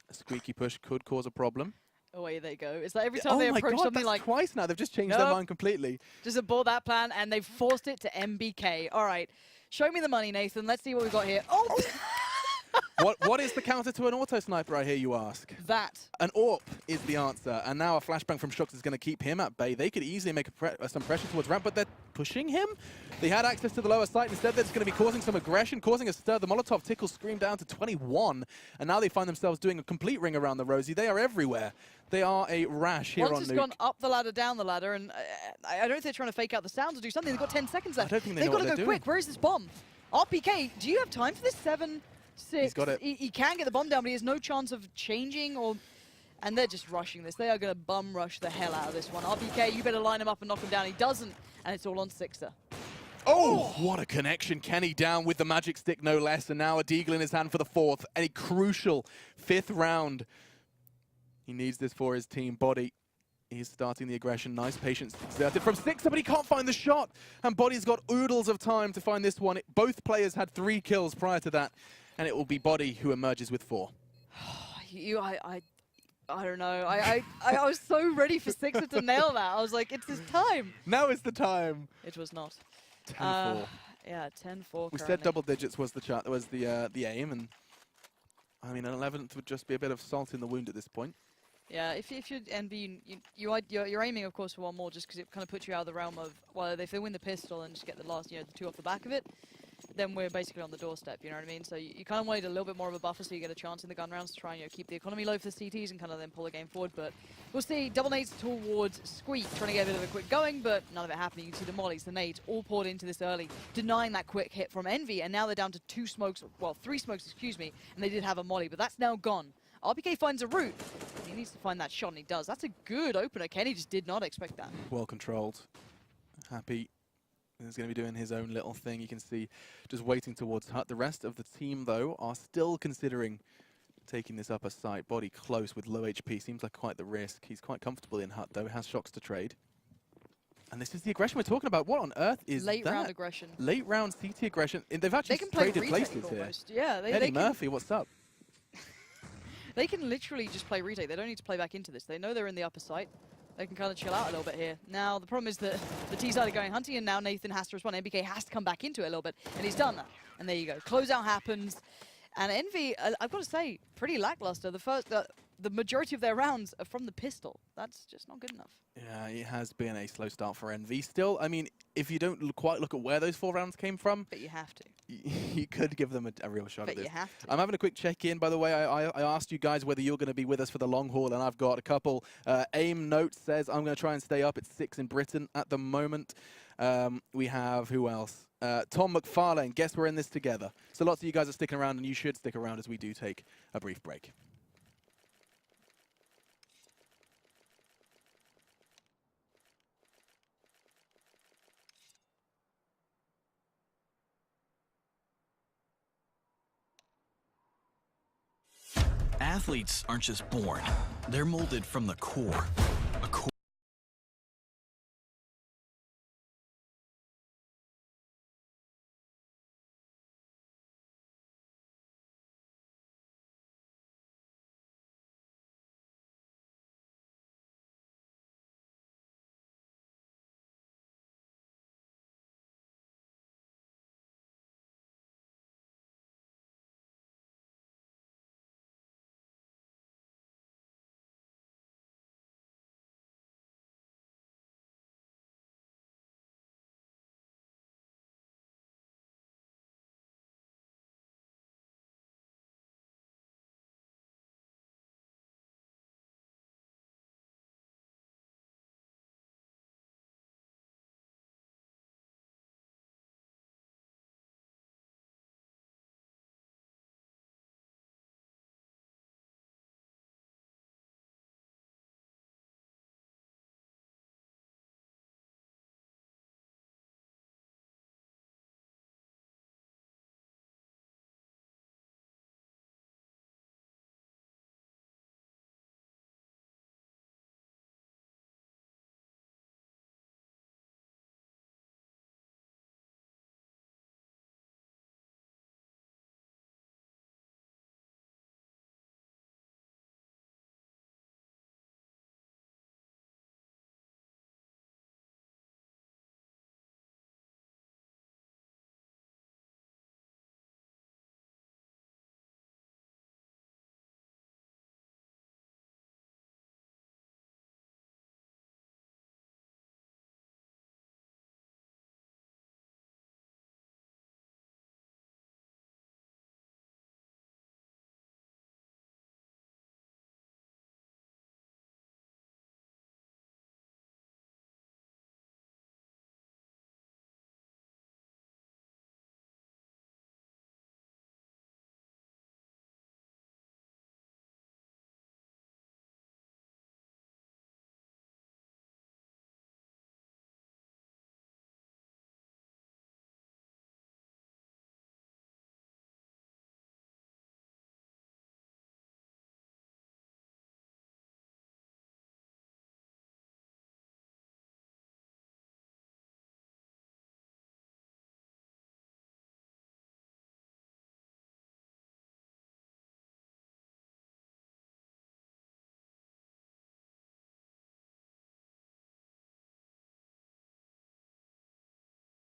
A squeaky push could cause a problem. Away they go. It's like every time they approach something that's like twice now. They've just changed their mind completely. just abort that plan, and they've forced it to MBK. All right, show me the money, Nathan. Let's see what we've got here. Oh! What is the counter to an auto sniper, I hear you ask? That. An AWP is the answer, and now a flashbang from Shocks is going to keep him at bay. They could easily make some pressure towards ramp, but they're pushing him. They had access to the lower site. Instead, they're just going to be causing some aggression, causing a stir. The Molotov tickles Scream down to 21, and now they find themselves doing a complete ring around the Rosie. They are everywhere. They are a rash here on Nuke. Once it's gone up the ladder, down the ladder, and I don't know if they're trying to fake out the sound or do something. They've got 10 seconds left. I don't think They've know got what to they're go quick. doing. Where is this bomb? RPK, do you have time for this? 7-6. He's got it. He can get the bomb down, but he has no chance of changing or... And they're just rushing this. They are going to bum rush the hell out of this one. RPK, you better line him up and knock him down. He doesn't, and it's all on Sixer. Oh, what a connection. Kenny down with the magic stick, no less, and now a deagle in his hand for the 4th. A crucial 5th round. He needs this for his team. Body, he's starting the aggression. Nice patience exerted from Sixer, but he can't find the shot. And Body's got oodles of time to find this one. Both players had 3 kills prior to that, and it will be Body who emerges with 4. I don't know. I was so ready for Sixer to nail that. I was like, it's his time. Now is the time. It was not. 10-4. Yeah, 10-4. We said double digits was the aim, and I mean, an 11th would just be a bit of salt in the wound at this point. Yeah, if you're Envy, you're aiming, of course, for one more, just because it kind of puts you out of the realm of, well, if they win the pistol and just get the last, the 2 off the back of it, then we're basically on the doorstep, you know what I mean? So you kind of wanted a little bit more of a buffer so you get a chance in the gun rounds to try and keep the economy low for the CTs and kind of then pull the game forward. But we'll see double nades towards Squeak, trying to get a bit of a quick going, but none of it happening. You can see the mollies, the nades, all poured into this early, denying that quick hit from Envy, and now they're down to 3 smokes, and they did have a molly, but that's now gone. RPK finds a route. He needs to find that shot, and he does. That's a good opener. Kenny just did not expect that. Well controlled. Happy. He's going to be doing his own little thing. You can see just waiting towards Hut. The rest of the team, though, are still considering taking this upper site. Body close with low HP. Seems like quite the risk. He's quite comfortable in Hut, though. Has Shocks to trade. And this is the aggression we're talking about. What on earth is Late that? round aggression. Late round CT aggression. They've actually traded places here. Yeah, Eddie Murphy, what's up? They can literally just play retake. They don't need to play back into this. They know they're in the upper site. They can kind of chill out a little bit here. Now, the problem is that the T side are going hunting, and now Nathan has to respond. NBK has to come back into it a little bit, and he's done that. And there you go. Closeout happens. And Envy, I've got to say, pretty lackluster. The majority of their rounds are from the pistol. That's just not good enough. Yeah, it has been a slow start for Envy. Still, I mean, if you don't quite look at where those 4 rounds came from, But you have to. you could give them a real shot But at this. you have to. I'm having a quick check-in, by the way. I asked you guys whether you're going to be with us for the long haul, and I've got a couple. AIM Note says I'm going to try and stay up. It's 6 in Britain at the moment. We have, who else? Tom McFarlane, guess we're in this together. So lots of you guys are sticking around, and you should stick around as we do take a brief break. Athletes aren't just born, they're molded from the core. A core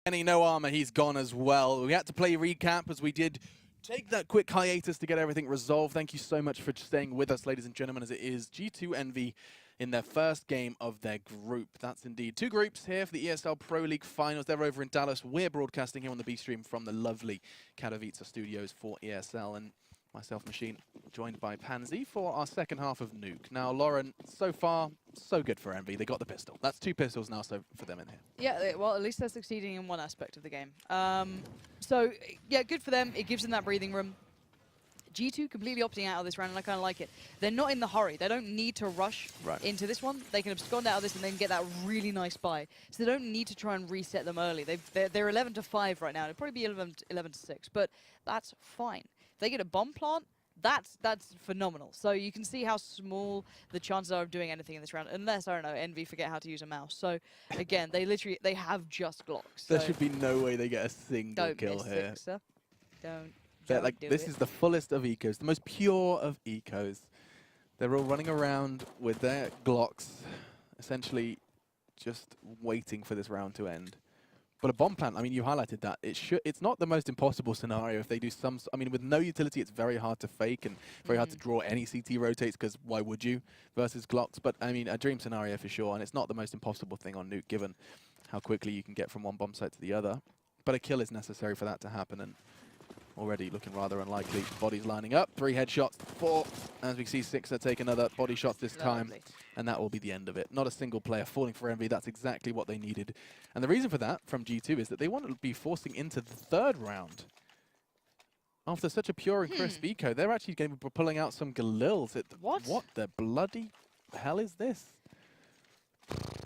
No armor, he's gone as well. We had to play recap as we did take that quick hiatus to get everything resolved. Thank you so much for staying with us, ladies and gentlemen, as it is G2 Envy in their first game of their group. That's indeed 2 groups here for the ESL Pro League Finals. They're over in Dallas. We're broadcasting here on the B stream from the lovely Katowice studios for ESL. And myself, Machine, joined by Pansy for our second half of Nuke. Now, Lauren, so far, so good for Envy. They got the pistol. That's 2 pistols now so for them in here. Yeah, well, at least they're succeeding in one aspect of the game. So, yeah, good for them. It gives them that breathing room. G2 completely opting out of this round, and I kind of like it. They're not in the hurry. They don't need to rush into this one. They can abscond out of this and then get that really nice buy. So they don't need to try and reset them early. They're 11-5 right now. It'll probably be 11-6, but that's fine. If they get a bomb plant, that's phenomenal. So you can see how small the chances are of doing anything in this round, unless, I don't know, Envy forget how to use a mouse. So again, they have just Glocks. So There should be no way they get a single kill here. Sixer. Don't Like, do this it. is the fullest of ecos, the most pure of ecos. They're all running around with their Glocks, essentially just waiting for this round to end. But a bomb plant, I mean, you highlighted that. It's not the most impossible scenario if they do some... I mean, with no utility, it's very hard to fake and very hard to draw any CT rotates, because why would you versus Glocks? But, I mean, a dream scenario for sure, and it's not the most impossible thing on Nuke, given how quickly you can get from one bomb site to the other. But a kill is necessary for that to happen, and already looking rather unlikely. Bodies lining up, 3 headshots, 4. As we see, Sixer take another body shot this time, and that will be the end of it. Not a single player falling for Envy. That's exactly what they needed. And the reason for that from G2 is that they want to be forcing into the 3rd round. After such a pure and crisp eco, they're actually going to be pulling out some Galils. What the bloody hell is this?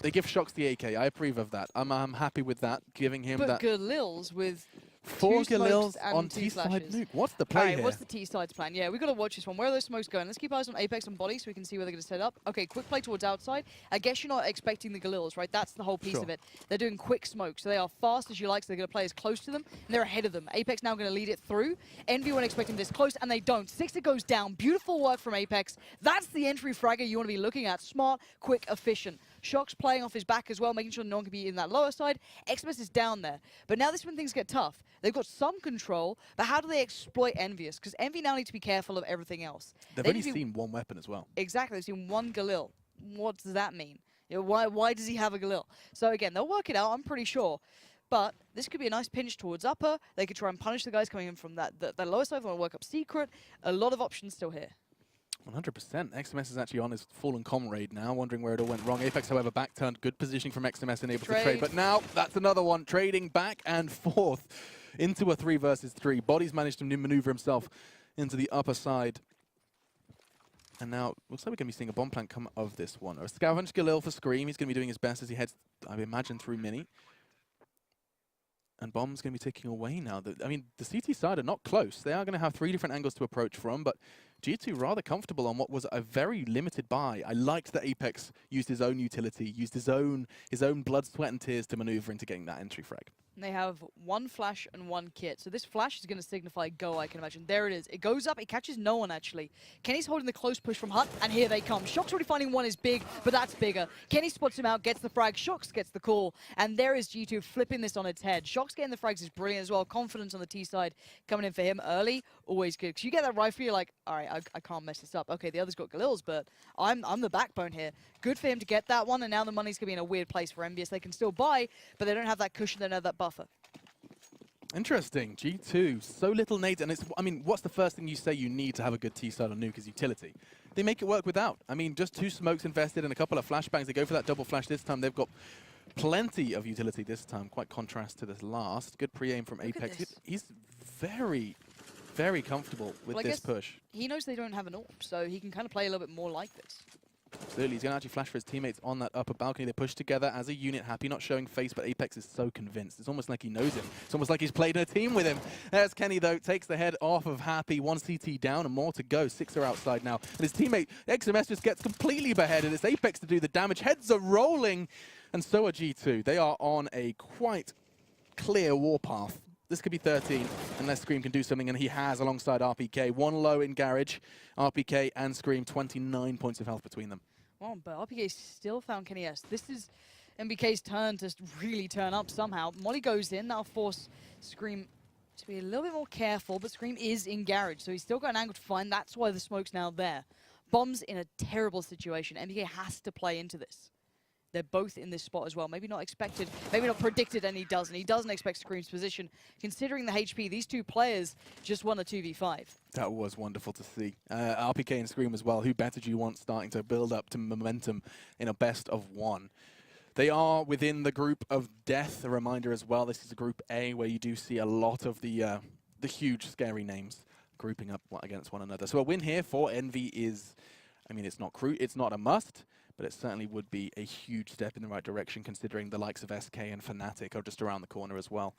They give Shox the AK. I approve of that. I'm happy with that, giving him that. But Galils with 4 Galils on T T-side Nuke. What's the play here? What's the T-side's plan? Yeah, we've got to watch this one. Where are those smokes going? Let's keep eyes on Apex and Body so we can see where they're going to set up. Okay, quick play towards outside. I guess you're not expecting the Galils, right? That's the whole piece of it. They're doing quick smokes, so they are fast as you like, so they're going to play as close to them, and they're ahead of them. Apex now going to lead it through. Envy weren't expecting this close, and they don't. Sixer goes down. Beautiful work from Apex. That's the entry fragger you want to be looking at. Smart, quick, efficient. Shox playing off his back as well, making sure no one can be in that lower side. XMS is down there. But now this is when things get tough. They've got some control, but how do they exploit Envyus? Because Envy now need to be careful of everything else. They've only seen one weapon as well. Exactly, they've seen one Galil. What does that mean? You know, why does he have a Galil? So again, they'll work it out, I'm pretty sure. But this could be a nice pinch towards upper. They could try and punish the guys coming in from that lower side. They want to work up secret. A lot of options still here. 100%. XMS is actually on his fallen comrade now, wondering where it all went wrong. Apex, however, back-turned. Good positioning from XMS and able to trade. But now, that's another one. Trading back and forth into a 3 versus 3. Body's managed to maneuver himself into the upper side. And now, looks like we're going to be seeing a bomb plant come of this one. A Scavenge Galil for Scream. He's going to be doing his best as he heads, I imagine, through Mini. And Bomb's going to be taking away now. I mean, the CT side are not close. They are going to have 3 different angles to approach from, but G2 rather comfortable on what was a very limited buy. I liked that Apex used his own utility, used his own blood, sweat, and tears to maneuver into getting that entry frag. And they have 1 flash and 1 kit. So this flash is going to signify go, I can imagine. There it is. It goes up. It catches no one, actually. Kenny's holding the close push from Hut, and here they come. Shox already finding 1 is big, but that's bigger. Kenny spots him out, gets the frag. Shox gets the call, and there is G2 flipping this on its head. Shox getting the frags is brilliant as well. Confidence on the T side coming in for him early. Always good. Because you get that rifle, you're like, all right, I can't mess this up. Okay, the other's got Galils, but I'm the backbone here. Good for him to get that one, and now the money's going to be in a weird place for Envyus. They can still buy, but they don't have that cushion, they don't have that buffer. Interesting. G2, so little nades, and I mean, what's the first thing you say you need to have a good T-side on Nuke is utility? They make it work without. I mean, just 2 smokes invested and a couple of flashbangs. They go for that double flash this time. They've got plenty of utility this time, quite contrast to this last. Good pre-aim from Apex. He's very, very comfortable with this push. He knows they don't have an AWP, so he can kind of play a little bit more like this. Absolutely, he's going to actually flash for his teammates on that upper balcony. They push together as a unit, Happy not showing face, but Apex is so convinced. It's almost like he knows him. It's almost like he's played in a team with him. There's Kenny, though, takes the head off of Happy. 1 CT down and more to go. 6 are outside now. And his teammate, XMS, just gets completely beheaded. It's Apex to do the damage. Heads are rolling, and so are G2. They are on a quite clear warpath. This could be 13, unless Scream can do something, and he has alongside RPK. 1 low in Garage, RPK and Scream, 29 points of health between them. Well, but RPK still found Kenny S. This is MBK's turn to really turn up somehow. Molly goes in, that'll force Scream to be a little bit more careful, but Scream is in Garage, so he's still got an angle to find. That's why the smoke's now there. Bomb's in a terrible situation. MBK has to play into this. They're both in this spot as well. Maybe not expected, maybe not predicted, and he doesn't. He doesn't expect Scream's position. Considering the HP, these 2 players just won a 2v5. That was wonderful to see. RPK and Scream as well. Who better do you want starting to build up to momentum in a best of 1? They are within the group of death. A reminder as well, this is a group A where you do see a lot of the huge, scary names grouping up against one another. So a win here for Envy is, I mean, it's not a must, but it certainly would be a huge step in the right direction considering the likes of SK and Fnatic are just around the corner as well.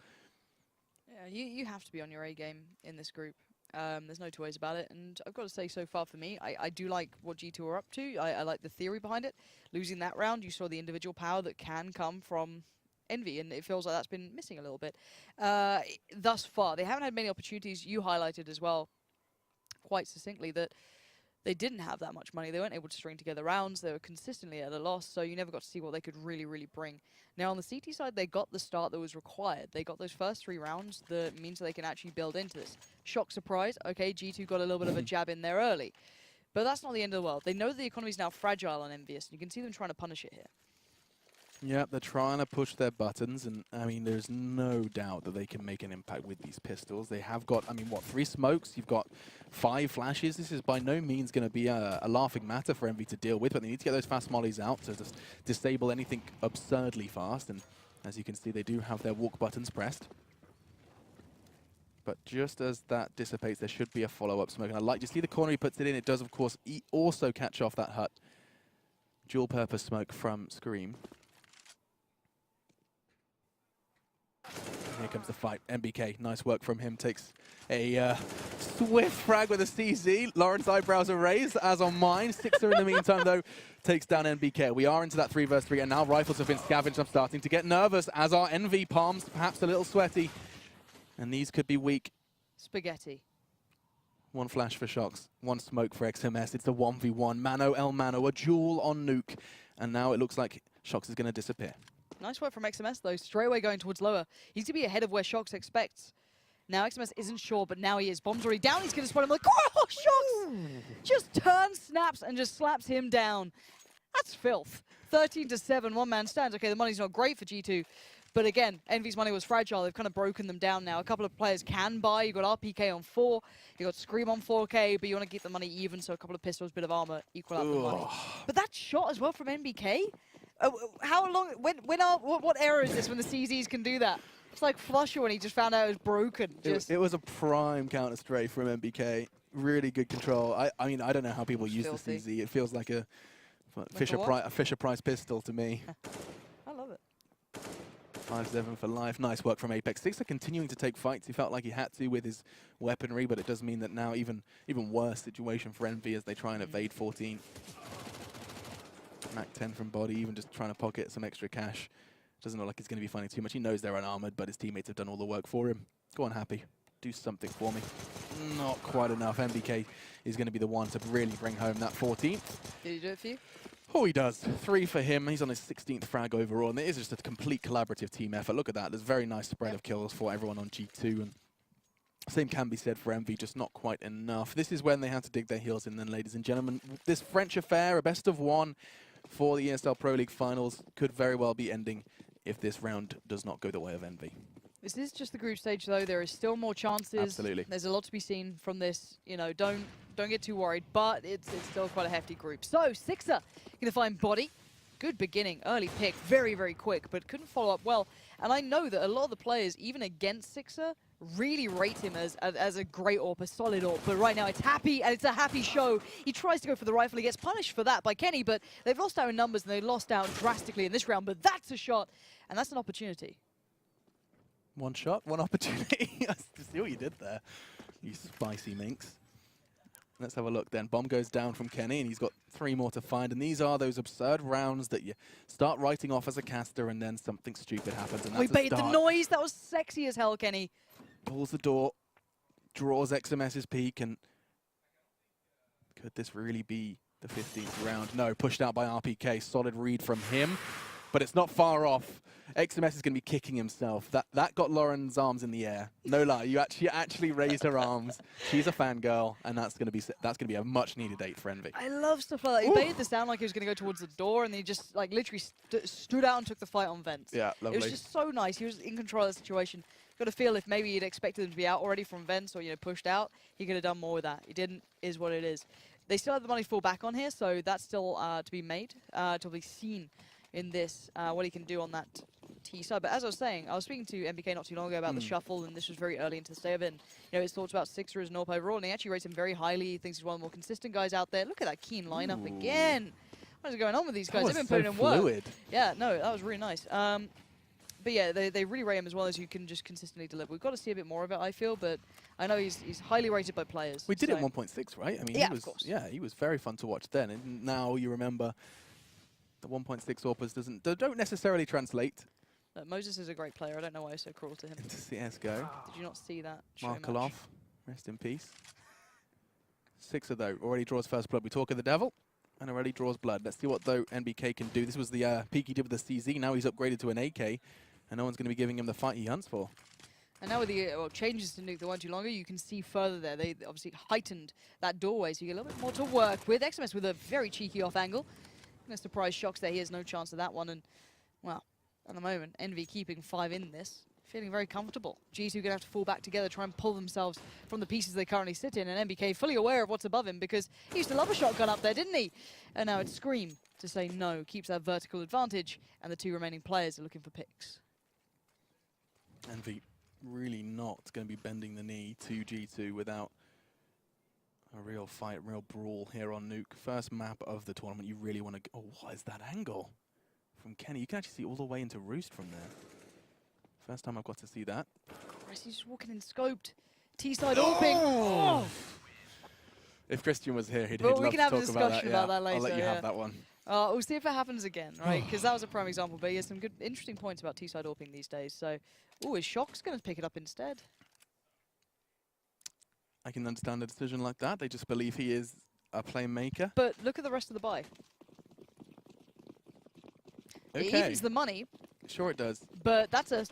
Yeah, you have to be on your A game in this group. There's no 2 ways about it, and I've got to say, so far for me, I do like what G2 are up to. I like the theory behind it. Losing that round, you saw the individual power that can come from Envy, and it feels like that's been missing a little bit. Thus far, they haven't had many opportunities. You highlighted as well, quite succinctly, that they didn't have that much money. They weren't able to string together rounds. They were consistently at a loss, so you never got to see what they could really, really bring. Now, on the CT side, they got the start that was required. They got those first 3 rounds that means that they can actually build into this. Shock surprise. Okay, G2 got a little bit of a jab in there early. But that's not the end of the world. They know that the economy is now fragile on Envyus, and you can see them trying to punish it here. Yeah, they're trying to push their buttons, and I mean, there's no doubt that they can make an impact with these pistols. They have got, I mean, what, 3 smokes? You've got 5 flashes. This is by no means going to be a laughing matter for Envy to deal with, but they need to get those fast mollies out to just disable anything absurdly fast. And as you can see, they do have their walk buttons pressed. But just as that dissipates, there should be a follow-up smoke. And I like to see the corner he puts it in. It does, of course, also catch off that hut. Dual-purpose smoke from Scream. Here comes the fight. MBK, nice work from him. Takes a swift frag with a CZ. Lawrence's eyebrows are raised, as on mine. Sixer in the meantime, though, takes down MBK. We are into that 3 versus 3, and now rifles have been scavenged. I'm starting to get nervous, as are Envy. Palms perhaps a little sweaty. And these could be weak. Spaghetti. 1 flash for Shocks, 1 smoke for XMS. It's a 1v1. Mano El Mano, a duel on Nuke. And now it looks like Shocks is going to disappear. Nice work from XMS, though. Straight away going towards lower. He's going to be ahead of where Shocks expects. Now XMS isn't sure, but now he is. Bomb's already down. He's going to spot him like, oh, Shocks! Just turns, snaps, and just slaps him down. That's filth. 13-7, 1-man stands. Okay, the money's not great for G2. But again, Envy's money was fragile. They've kind of broken them down now. A couple of players can buy. You've got RPK on 4. You've got Scream on 4K, but you want to keep the money even, so a couple of pistols, bit of armor, equal out the money. But that shot as well from NBK? How long, what era is this when the CZs can do that? It's like Flusher when he just found out it was broken. It was a prime counter strafe from MBK. Really good control. I mean, I don't know how people use the CZ. It feels like a Fisher-Price pistol to me. I love it. 5-7 for life. Nice work from Apex. Sixer continuing to take fights. He felt like he had to with his weaponry, but it does mean that now even worse situation for Envy as they try and evade 14. Mac 10 from body, even just trying to pocket some extra cash. Doesn't look like he's going to be finding too much. He knows they're unarmored, but his teammates have done all the work for him. Go on, Happy. Do something for me. Not quite enough. MBK is going to be the one to really bring home that 14th. Did he do it for you? Oh, he does. 3 for him. He's on his 16th frag overall, and it is just a complete collaborative team effort. Look at that. There's a very nice spread of kills for everyone on G2, and same can be said for Envy, just not quite enough. This is when they had to dig their heels in then, ladies and gentlemen. This French affair, a best of 1 for the ESL Pro League Finals, could very well be ending if this round does not go the way of Envy. This is just the group stage, though. There is still more chances. Absolutely. There's a lot to be seen from this. You know, don't get too worried, but it's still quite a hefty group. So, Sixer gonna find Body. Good beginning, early pick, very, very quick, but couldn't follow up well. And I know that a lot of the players, even against Sixer, really rate him as a great AWP, a solid AWP. But right now it's Happy, and it's a Happy show. He tries to go for the rifle. He gets punished for that by Kenny, but they've lost out in numbers, and they lost out drastically in this round. But that's a shot, and that's an opportunity. 1 shot, 1 opportunity. I see what you did there, you spicy minx. Let's have a look then. Bomb goes down from Kenny, and he's got 3 more to find. And these are those absurd rounds that you start writing off as a caster, and then something stupid happens. And that's We baited the noise. That was sexy as hell, Kenny. Pulls the door, draws XMS's peak, and could this really be the 15th round? No, pushed out by RPK. Solid read from him, but it's not far off. XMS is going to be kicking himself. That got Lauren's arms in the air. No lie, you actually raised her arms. She's a fangirl, and that's going to be a much needed 8 for Envy. I love stuff like that. He baited this down like he was going to go towards the door, and he just like literally stood out and took the fight on vents. Yeah, lovely. It was just so nice. He was in control of the situation. Got to feel if maybe he'd expected him to be out already from vents or pushed out, he could have done more with that. He didn't. Is what it is. They still have the money to fall back on here, so that's still to be made, to be seen in this, what he can do on that T side. But as I was saying, I was speaking to MBK not too long ago about the shuffle, and this was very early into the stay of it. And, his thoughts about Sixer as an AWP overall, and he actually rates him very highly. He thinks he's one of the more consistent guys out there. Look at that keen lineup again. What is going on with these guys? They've been putting in work. Yeah, no, that was really nice. But yeah, they really rate him as well as you can just consistently deliver. We've got to see a bit more of it, I feel, but I know he's highly rated by players. We did it 1.6, right? I mean, yeah, of course. Yeah, he was very fun to watch then, and now you remember the 1.6 AWPers don't necessarily translate. Moses is a great player. I don't know why I'm so cruel to him. Into CSGO. Did you not see that? Markelov, rest in peace. Sixer, though, already draws first blood. We talk of the devil, and already draws blood. Let's see what, though, NBK can do. This was the peak he did with the CZ. Now he's upgraded to an AK, and no one's going to be giving him the fight he hunts for. And now with the changes to Nuke that weren't too longer, you can see further there. They obviously heightened that doorway, so you get a little bit more to work with. XMS with a very cheeky off angle. No surprise Shocks there. He has no chance of that one. And, well, at the moment, Envy keeping 5 in this. Feeling very comfortable. G2 going to have to fall back together, try and pull themselves from the pieces they currently sit in. And NBK fully aware of what's above him because he used to love a shotgun up there, didn't he? And now it's Scream to say no. Keeps that vertical advantage. And the 2 remaining players are looking for picks. Envy really not going to be bending the knee to G2 without a real fight, real brawl here on Nuke. First map of the tournament. You really want to... Oh, what is that angle from Kenny? You can actually see all the way into Roost from there. First time I've got to see that. Christ, he's just walking in scoped. T-side AWPing. Oh! If Christian was here, he'd Well, love we can to have a talk about discussion that. about that later. I'll let you have that one. We'll see if it happens again, right? Because that was a prime example, but he has some good, interesting points about T-side AWPing these days. So, is Shock's going to pick it up instead? I can understand a decision like that. They just believe he is a playmaker. But look at the rest of the buy. Okay. It evens the money. Sure it does. But that's a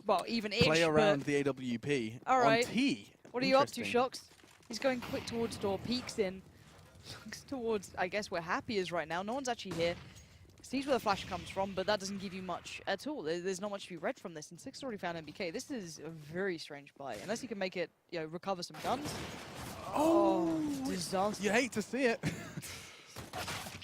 well, even-ish. Play around the AWP all right. on T. What are you up to, Shocks? He's going quick towards door, peeks in. Looks towards, I guess, where Happy is right now. No one's actually here. Sees where the flash comes from, but that doesn't give you much at all. There's not much to be read from this. And Six already found NBK. This is a very strange buy. Unless he can make it, recover some guns. Oh, disaster. You hate to see it.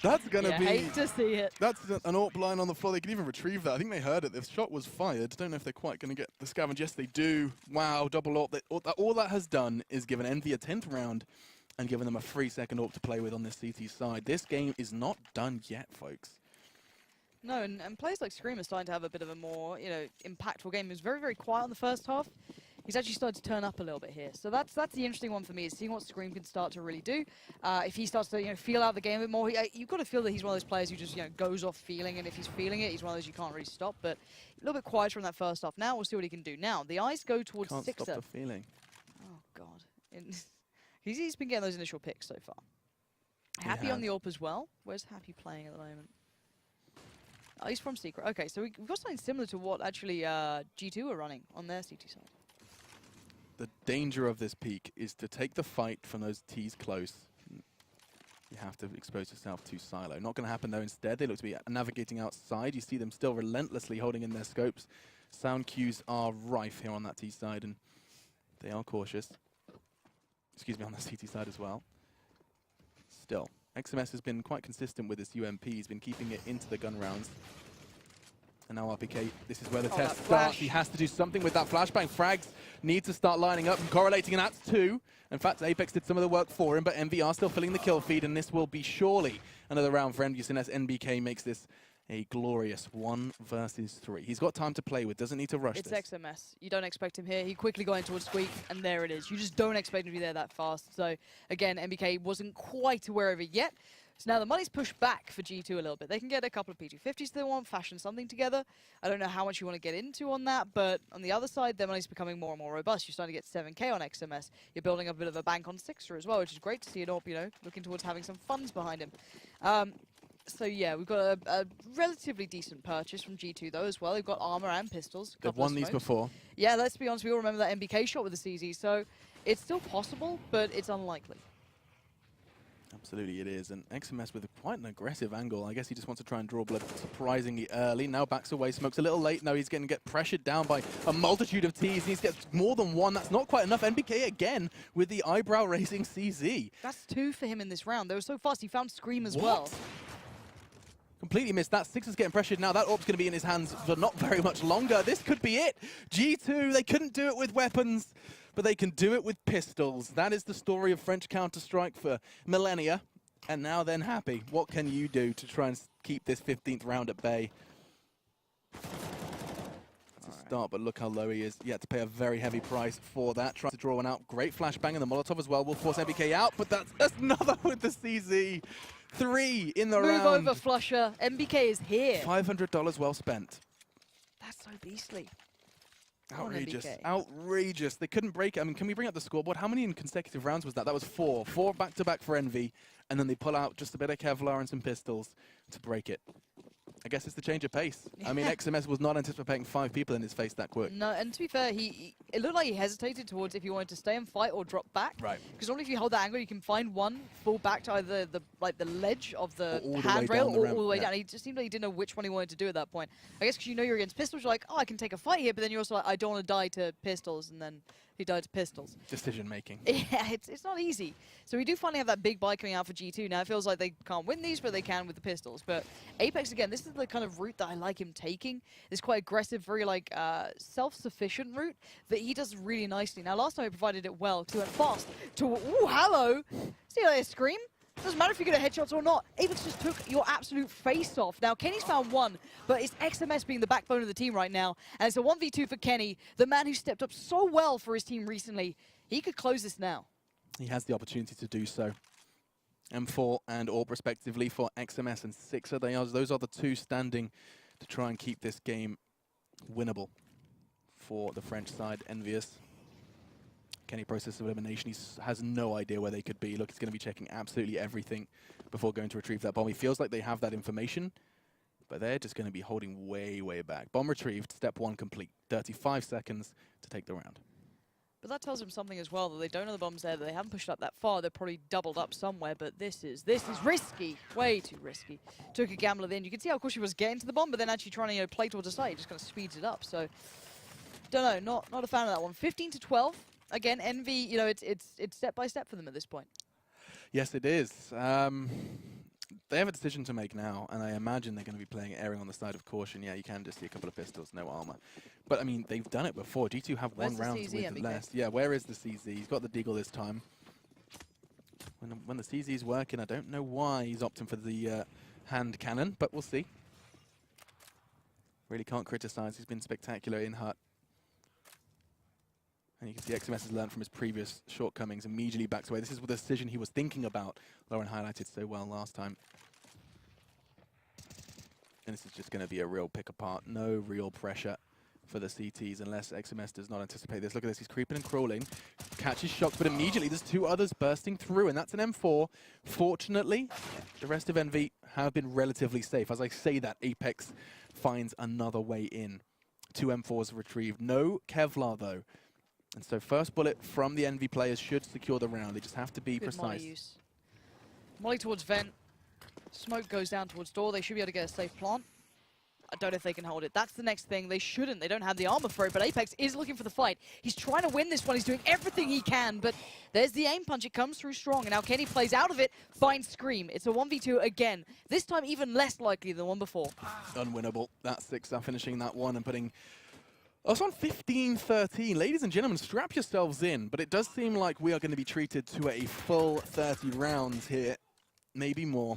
That's going to be... hate to see it. That's an AWP line on the floor. They can even retrieve that. I think they heard it. The shot was fired. Don't know if they're quite going to get the scavenge. Yes, they do. Wow, double AWP. All that has done is given Envy a 10th round and given them a free second AWP to play with on this CT side. This game is not done yet, folks. No, and players like Scream are starting to have a bit of a more, impactful game. He was very, very quiet in the first half. He's actually started to turn up a little bit here. So that's the interesting one for me, is seeing what Scream can start to really do. If he starts to feel out the game a bit more, you've got to feel that he's one of those players who just goes off feeling, and if he's feeling it, he's one of those you can't really stop. But a little bit quieter in that first half. Now we'll see what he can do. Now the eyes go towards Can't Sixer. stop the feeling. Oh god, he's been getting those initial picks so far. Happy has. on the AWP as well. Where's Happy playing at the moment? Oh, he's from Secret. Okay, so we've got something similar to what actually G2 are running on their CT side. The danger of this peak is to take the fight from those T's close. You have to expose yourself to Silo. Not going to happen though. Instead, they look to be navigating outside. You see them still relentlessly holding in their scopes. Sound cues are rife here on that T side, and they are cautious. Excuse me, on the CT side as well. Still, XMS has been quite consistent with his UMP. He's been keeping it into the gun rounds. And now RPK, this is where the test starts. He has to do something with that flashbang. Frags need to start lining up and correlating, and that's 2. In fact, Apex did some of the work for him, but Envy are still filling the kill feed, and this will be surely another round for Envyus unless NBK makes this a glorious 1 versus 3. He's got time to play with, doesn't need to rush this. It's XMS. You don't expect him here. He quickly got in towards Squeak, and there it is. You just don't expect him to be there that fast. So, again, NBK wasn't quite aware of it yet. So now the money's pushed back for G2 a little bit. They can get a couple of P250s if they want, fashion something together. I don't know how much you want to get into on that, but on the other side, their money's becoming more and more robust. You're starting to get 7K on XMS. You're building up a bit of a bank on Sixer as well, which is great to see it all, looking towards having some funds behind him. So yeah, we've got a relatively decent purchase from G2 though as well. They've got armor and pistols. They've won these before. Yeah, let's be honest, we all remember that MBK shot with the CZ, so it's still possible, but it's unlikely. Absolutely it is, and XMS with quite an aggressive angle. I guess he just wants to try and draw blood surprisingly early. Now backs away, smokes a little late. No, he's going to get pressured down by a multitude of Ts. He needs to get more than one. That's not quite enough. NBK again with the eyebrow-raising CZ. That's 2 for him in this round. They were so fast, he found Scream as well. Completely missed that. Six is getting pressured now. That AWP's going to be in his hands for not very much longer. This could be it. G2, they couldn't do it with weapons, but they can do it with pistols. That is the story of French Counter-Strike for millennia. And now then Happy. What can you do to try and keep this 15th round at bay? It's a start, but look how low he is. He had to pay a very heavy price for that. Trying to draw one out. Great flashbang, and the Molotov as well will force MBK out, but that's another with the CZ. 3 in the round. Move over, Flusher. MBK is here. $500 well spent. That's so beastly. Outrageous. NBK. Outrageous. They couldn't break it. I mean, can we bring up the scoreboard? How many in consecutive rounds was that? That was 4. 4 back-to-back for Envy, and then they pull out just a bit of Kevlar and some pistols to break it. I guess it's the change of pace. I mean, XMS was not anticipating 5 people in his face that quick. No, and to be fair, it looked like he hesitated towards if he wanted to stay and fight or drop back. Right. Because normally if you hold that angle, you can find one fall back to either the ledge of the Or all the way handrail down the or ramp, all the way yeah. down. He just seemed like he didn't know which one he wanted to do at that point. I guess because you know you're against pistols, you're like, oh, I can take a fight here, but then you're also like, I don't want to die to pistols, and then he died to pistols. Decision making. Yeah, it's not easy. So we do finally have that big buy coming out for G2. Now it feels like they can't win these, but they can with the pistols. But Apex, again, this is the kind of route that I like him taking. This quite aggressive, very like self-sufficient route that he does really nicely. Now last time he provided it well, because he went fast to, ooh, hello! See how they scream? Doesn't matter if you get a headshots or not. Apex just took your absolute face off. Now, Kenny's found one, but it's XMS being the backbone of the team right now. And it's a 1v2 for Kenny, the man who stepped up so well for his team recently. He could close this now. He has the opportunity to do so. M4 and AWP respectively for XMS and Sixer. Those are the 2 standing to try and keep this game winnable for the French side. Envyus. Kenny process of elimination. He has no idea where they could be. Look, he's going to be checking absolutely everything before going to retrieve that bomb. He feels like they have that information, but they're just going to be holding way, way back. Bomb retrieved, step 1 complete. 35 seconds to take the round. But that tells him something as well, that they don't know the bomb's there, that they haven't pushed up that far. They're probably doubled up somewhere, but this is risky. Way too risky. Took a gamble at the end. You can see how cool she was getting to the bomb, but then actually trying to play towards the side, just kind of speeds it up. So, don't know, not a fan of that one. 15 to 12. Again, Envy, it's step by step for them at this point. Yes, it is. They have a decision to make now, and I imagine they're going to be playing erring on the side of caution. Yeah, you can just see a couple of pistols, no armor. But, I mean, they've done it before. G2 have Where's one the round CZ, with MBK? less. Yeah, where is the CZ? He's got the Deagle this time. When the CZ is working, I don't know why he's opting for the hand cannon, but we'll see. Really can't criticize. He's been spectacular in Hut. And you can see XMS has learned from his previous shortcomings, immediately backs away. This is the decision he was thinking about. Lauren highlighted so well last time. And this is just going to be a real pick apart. No real pressure for the CTs unless XMS does not anticipate this. Look at this, he's creeping and crawling. Catches shots, but immediately there's 2 others bursting through, and that's an M4. Fortunately, the rest of Envy have been relatively safe. As I say that, Apex finds another way in. 2 M4s retrieved. No Kevlar, though. And so first bullet from the Envy players should secure the round. They just have to be Good precise. Molly use. Molly towards vent. Smoke goes down towards door. They should be able to get a safe plant. I don't know if they can hold it. That's the next thing. They shouldn't. They don't have the armor for it, but Apex is looking for the fight. He's trying to win this one. He's doing everything he can, but there's the aim punch. It comes through strong, and now Kenny plays out of it, finds Scream. It's a 1v2 again. This time even less likely than the one before. Unwinnable. That's Sixer finishing that one and putting us on 15-13. Ladies and gentlemen, strap yourselves in, but it does seem like we are going to be treated to a full 30 rounds here, maybe more.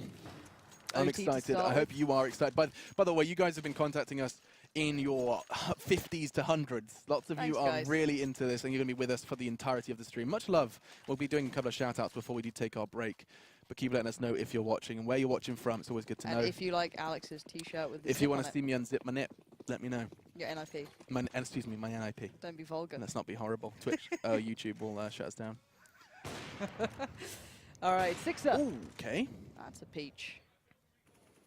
I'm excited. I hope you are excited. By the way, you guys have been contacting us in your 50s to 100s. Lots of you are really into this, and you're going to be with us for the entirety of the stream. Much love. We'll be doing a couple of shout-outs before we do take our break. But keep letting us know if you're watching and where you're watching from. It's always good to know. And if you like Alex's t-shirt with the If you want to see me unzip my nip, let me know. your NIP. Excuse me, my NIP. Don't be vulgar. Let's not be horrible. Twitch, YouTube will shut us down. All right, Sixer. Ooh, okay. That's a peach.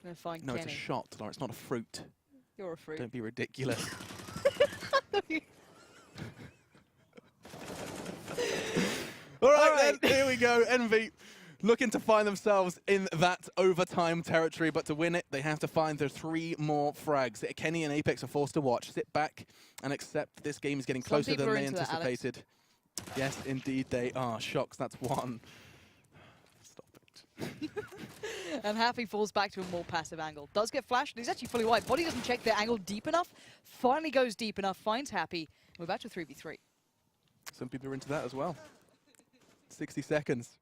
I'm gonna find No, Kenny. it's a shot, Laura. It's not a fruit. You're a fruit. Don't be ridiculous. All right, then, here we go. Envy looking to find themselves in that overtime territory, but to win it, they have to find the 3 more frags. Kenny and Apex are forced to watch, sit back, and accept this game is getting closer than they anticipated. Yes, indeed they are. Shocks, that's 1. Stop it. And Happy falls back to a more passive angle. Does get flashed, and he's actually fully wide. Body doesn't check the angle deep enough. Finally goes deep enough, finds Happy. We're back to 3v3. Some people are into that as well. 60 seconds.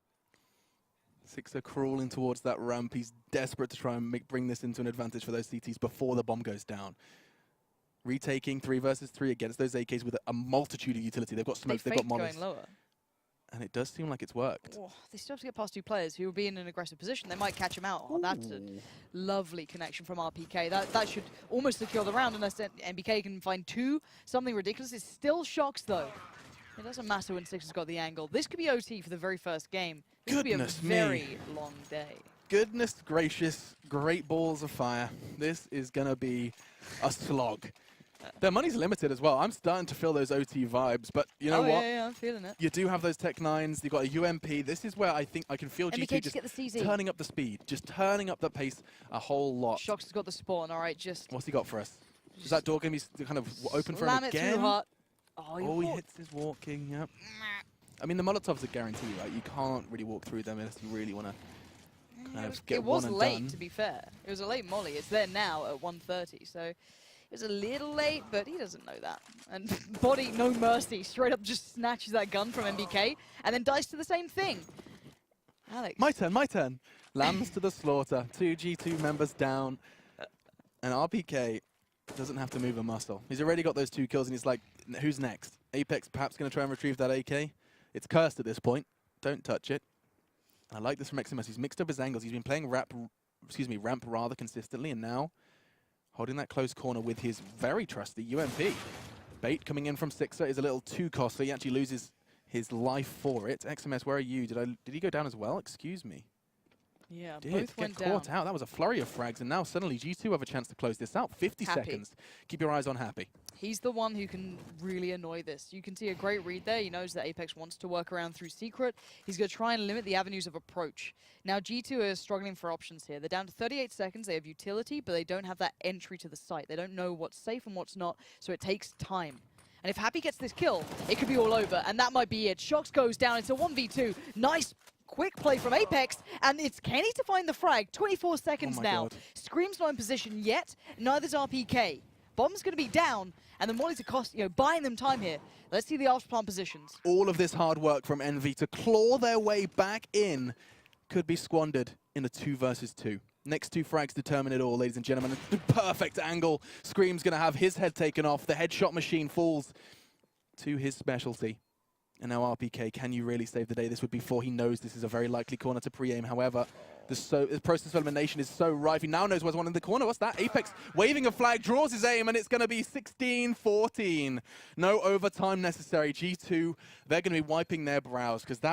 Sixer crawling towards that ramp. He's desperate to try and bring this into an advantage for those CTs before the bomb goes down. Retaking 3 versus 3 against those AKs with a multitude of utility. They've got smokes, they've got mollies. Going lower. And it does seem like it's worked. Oh, they still have to get past 2 players who will be in an aggressive position. They might catch him out. Oh, that's a lovely connection from RPK. That should almost secure the round unless MBK can find 2. Something ridiculous. It's still Shocks, though. It doesn't matter when Six has got the angle. This could be OT for the very first game. This could be a very long day. Goodness gracious, great balls of fire. This is going to be a slog. Their money's limited as well. I'm starting to feel those OT vibes, but you know what? Yeah, I'm feeling it. You do have those Tech 9s. You've got a UMP. This is where I think I can feel MBK G2 just get the CZ. turning up the speed, just turning up the pace a whole lot. Shocks has got the spawn, all right, just... What's he got for us? Is that door going to be kind of open for him Slam it again? through hard. Oh, he hits his walking, yep. I mean, the Molotovs are guaranteed, right? You can't really walk through them unless you really want to kind of get one and done. It was late, to be fair. It was a late molly. It's there now at 1:30, so it was a little late, but he doesn't know that. And Body, no mercy, straight up just snatches that gun from MBK and then dies to the same thing. Alex. My turn, my turn. Lambs to the slaughter. 2 G2 members down. And RPK doesn't have to move a muscle. He's already got those 2 kills, and he's like, who's next? Apex perhaps going to try and retrieve that AK? It's cursed at this point. Don't touch it. I like this from XMS. He's mixed up his angles. He's been playing ramp rather consistently, and now holding that close corner with his very trusty UMP. Bait coming in from Sixer is a little too costly. He actually loses his life for it. XMS, where are you? Did he go down as well? Excuse me. Yeah, Did both get went caught down. out. That was a flurry of frags, and now suddenly G2 have a chance to close this out. 50 Happy. seconds. Keep your eyes on Happy. He's the one who can really annoy this. You can see a great read there. He knows that Apex wants to work around through Secret. He's going to try and limit the avenues of approach. Now, G2 are struggling for options here. They're down to 38 seconds. They have utility, but they don't have that entry to the site. They don't know what's safe and what's not, so it takes time. And if Happy gets this kill, it could be all over, and that might be it. Shocks goes down. It's a 1v2. Nice quick play from Apex, and it's Kenny to find the frag. 24 seconds now. God. Scream's not in position yet. Neither's RPK. Bomb's going to be down, and the Mollies are buying them time here. Let's see the after plant positions. All of this hard work from Envy to claw their way back in could be squandered in a 2 versus 2. Next 2 frags determine it all, ladies and gentlemen. The perfect angle. Scream's going to have his head taken off. The headshot machine falls to his specialty. And now RPK, can you really save the day? This would be 4. He knows this is a very likely corner to pre-aim. However, the process of elimination is so rife. He now knows what's one in the corner. What's that? Apex waving a flag, draws his aim, and it's going to be 16-14. No overtime necessary. G2, they're going to be wiping their brows because that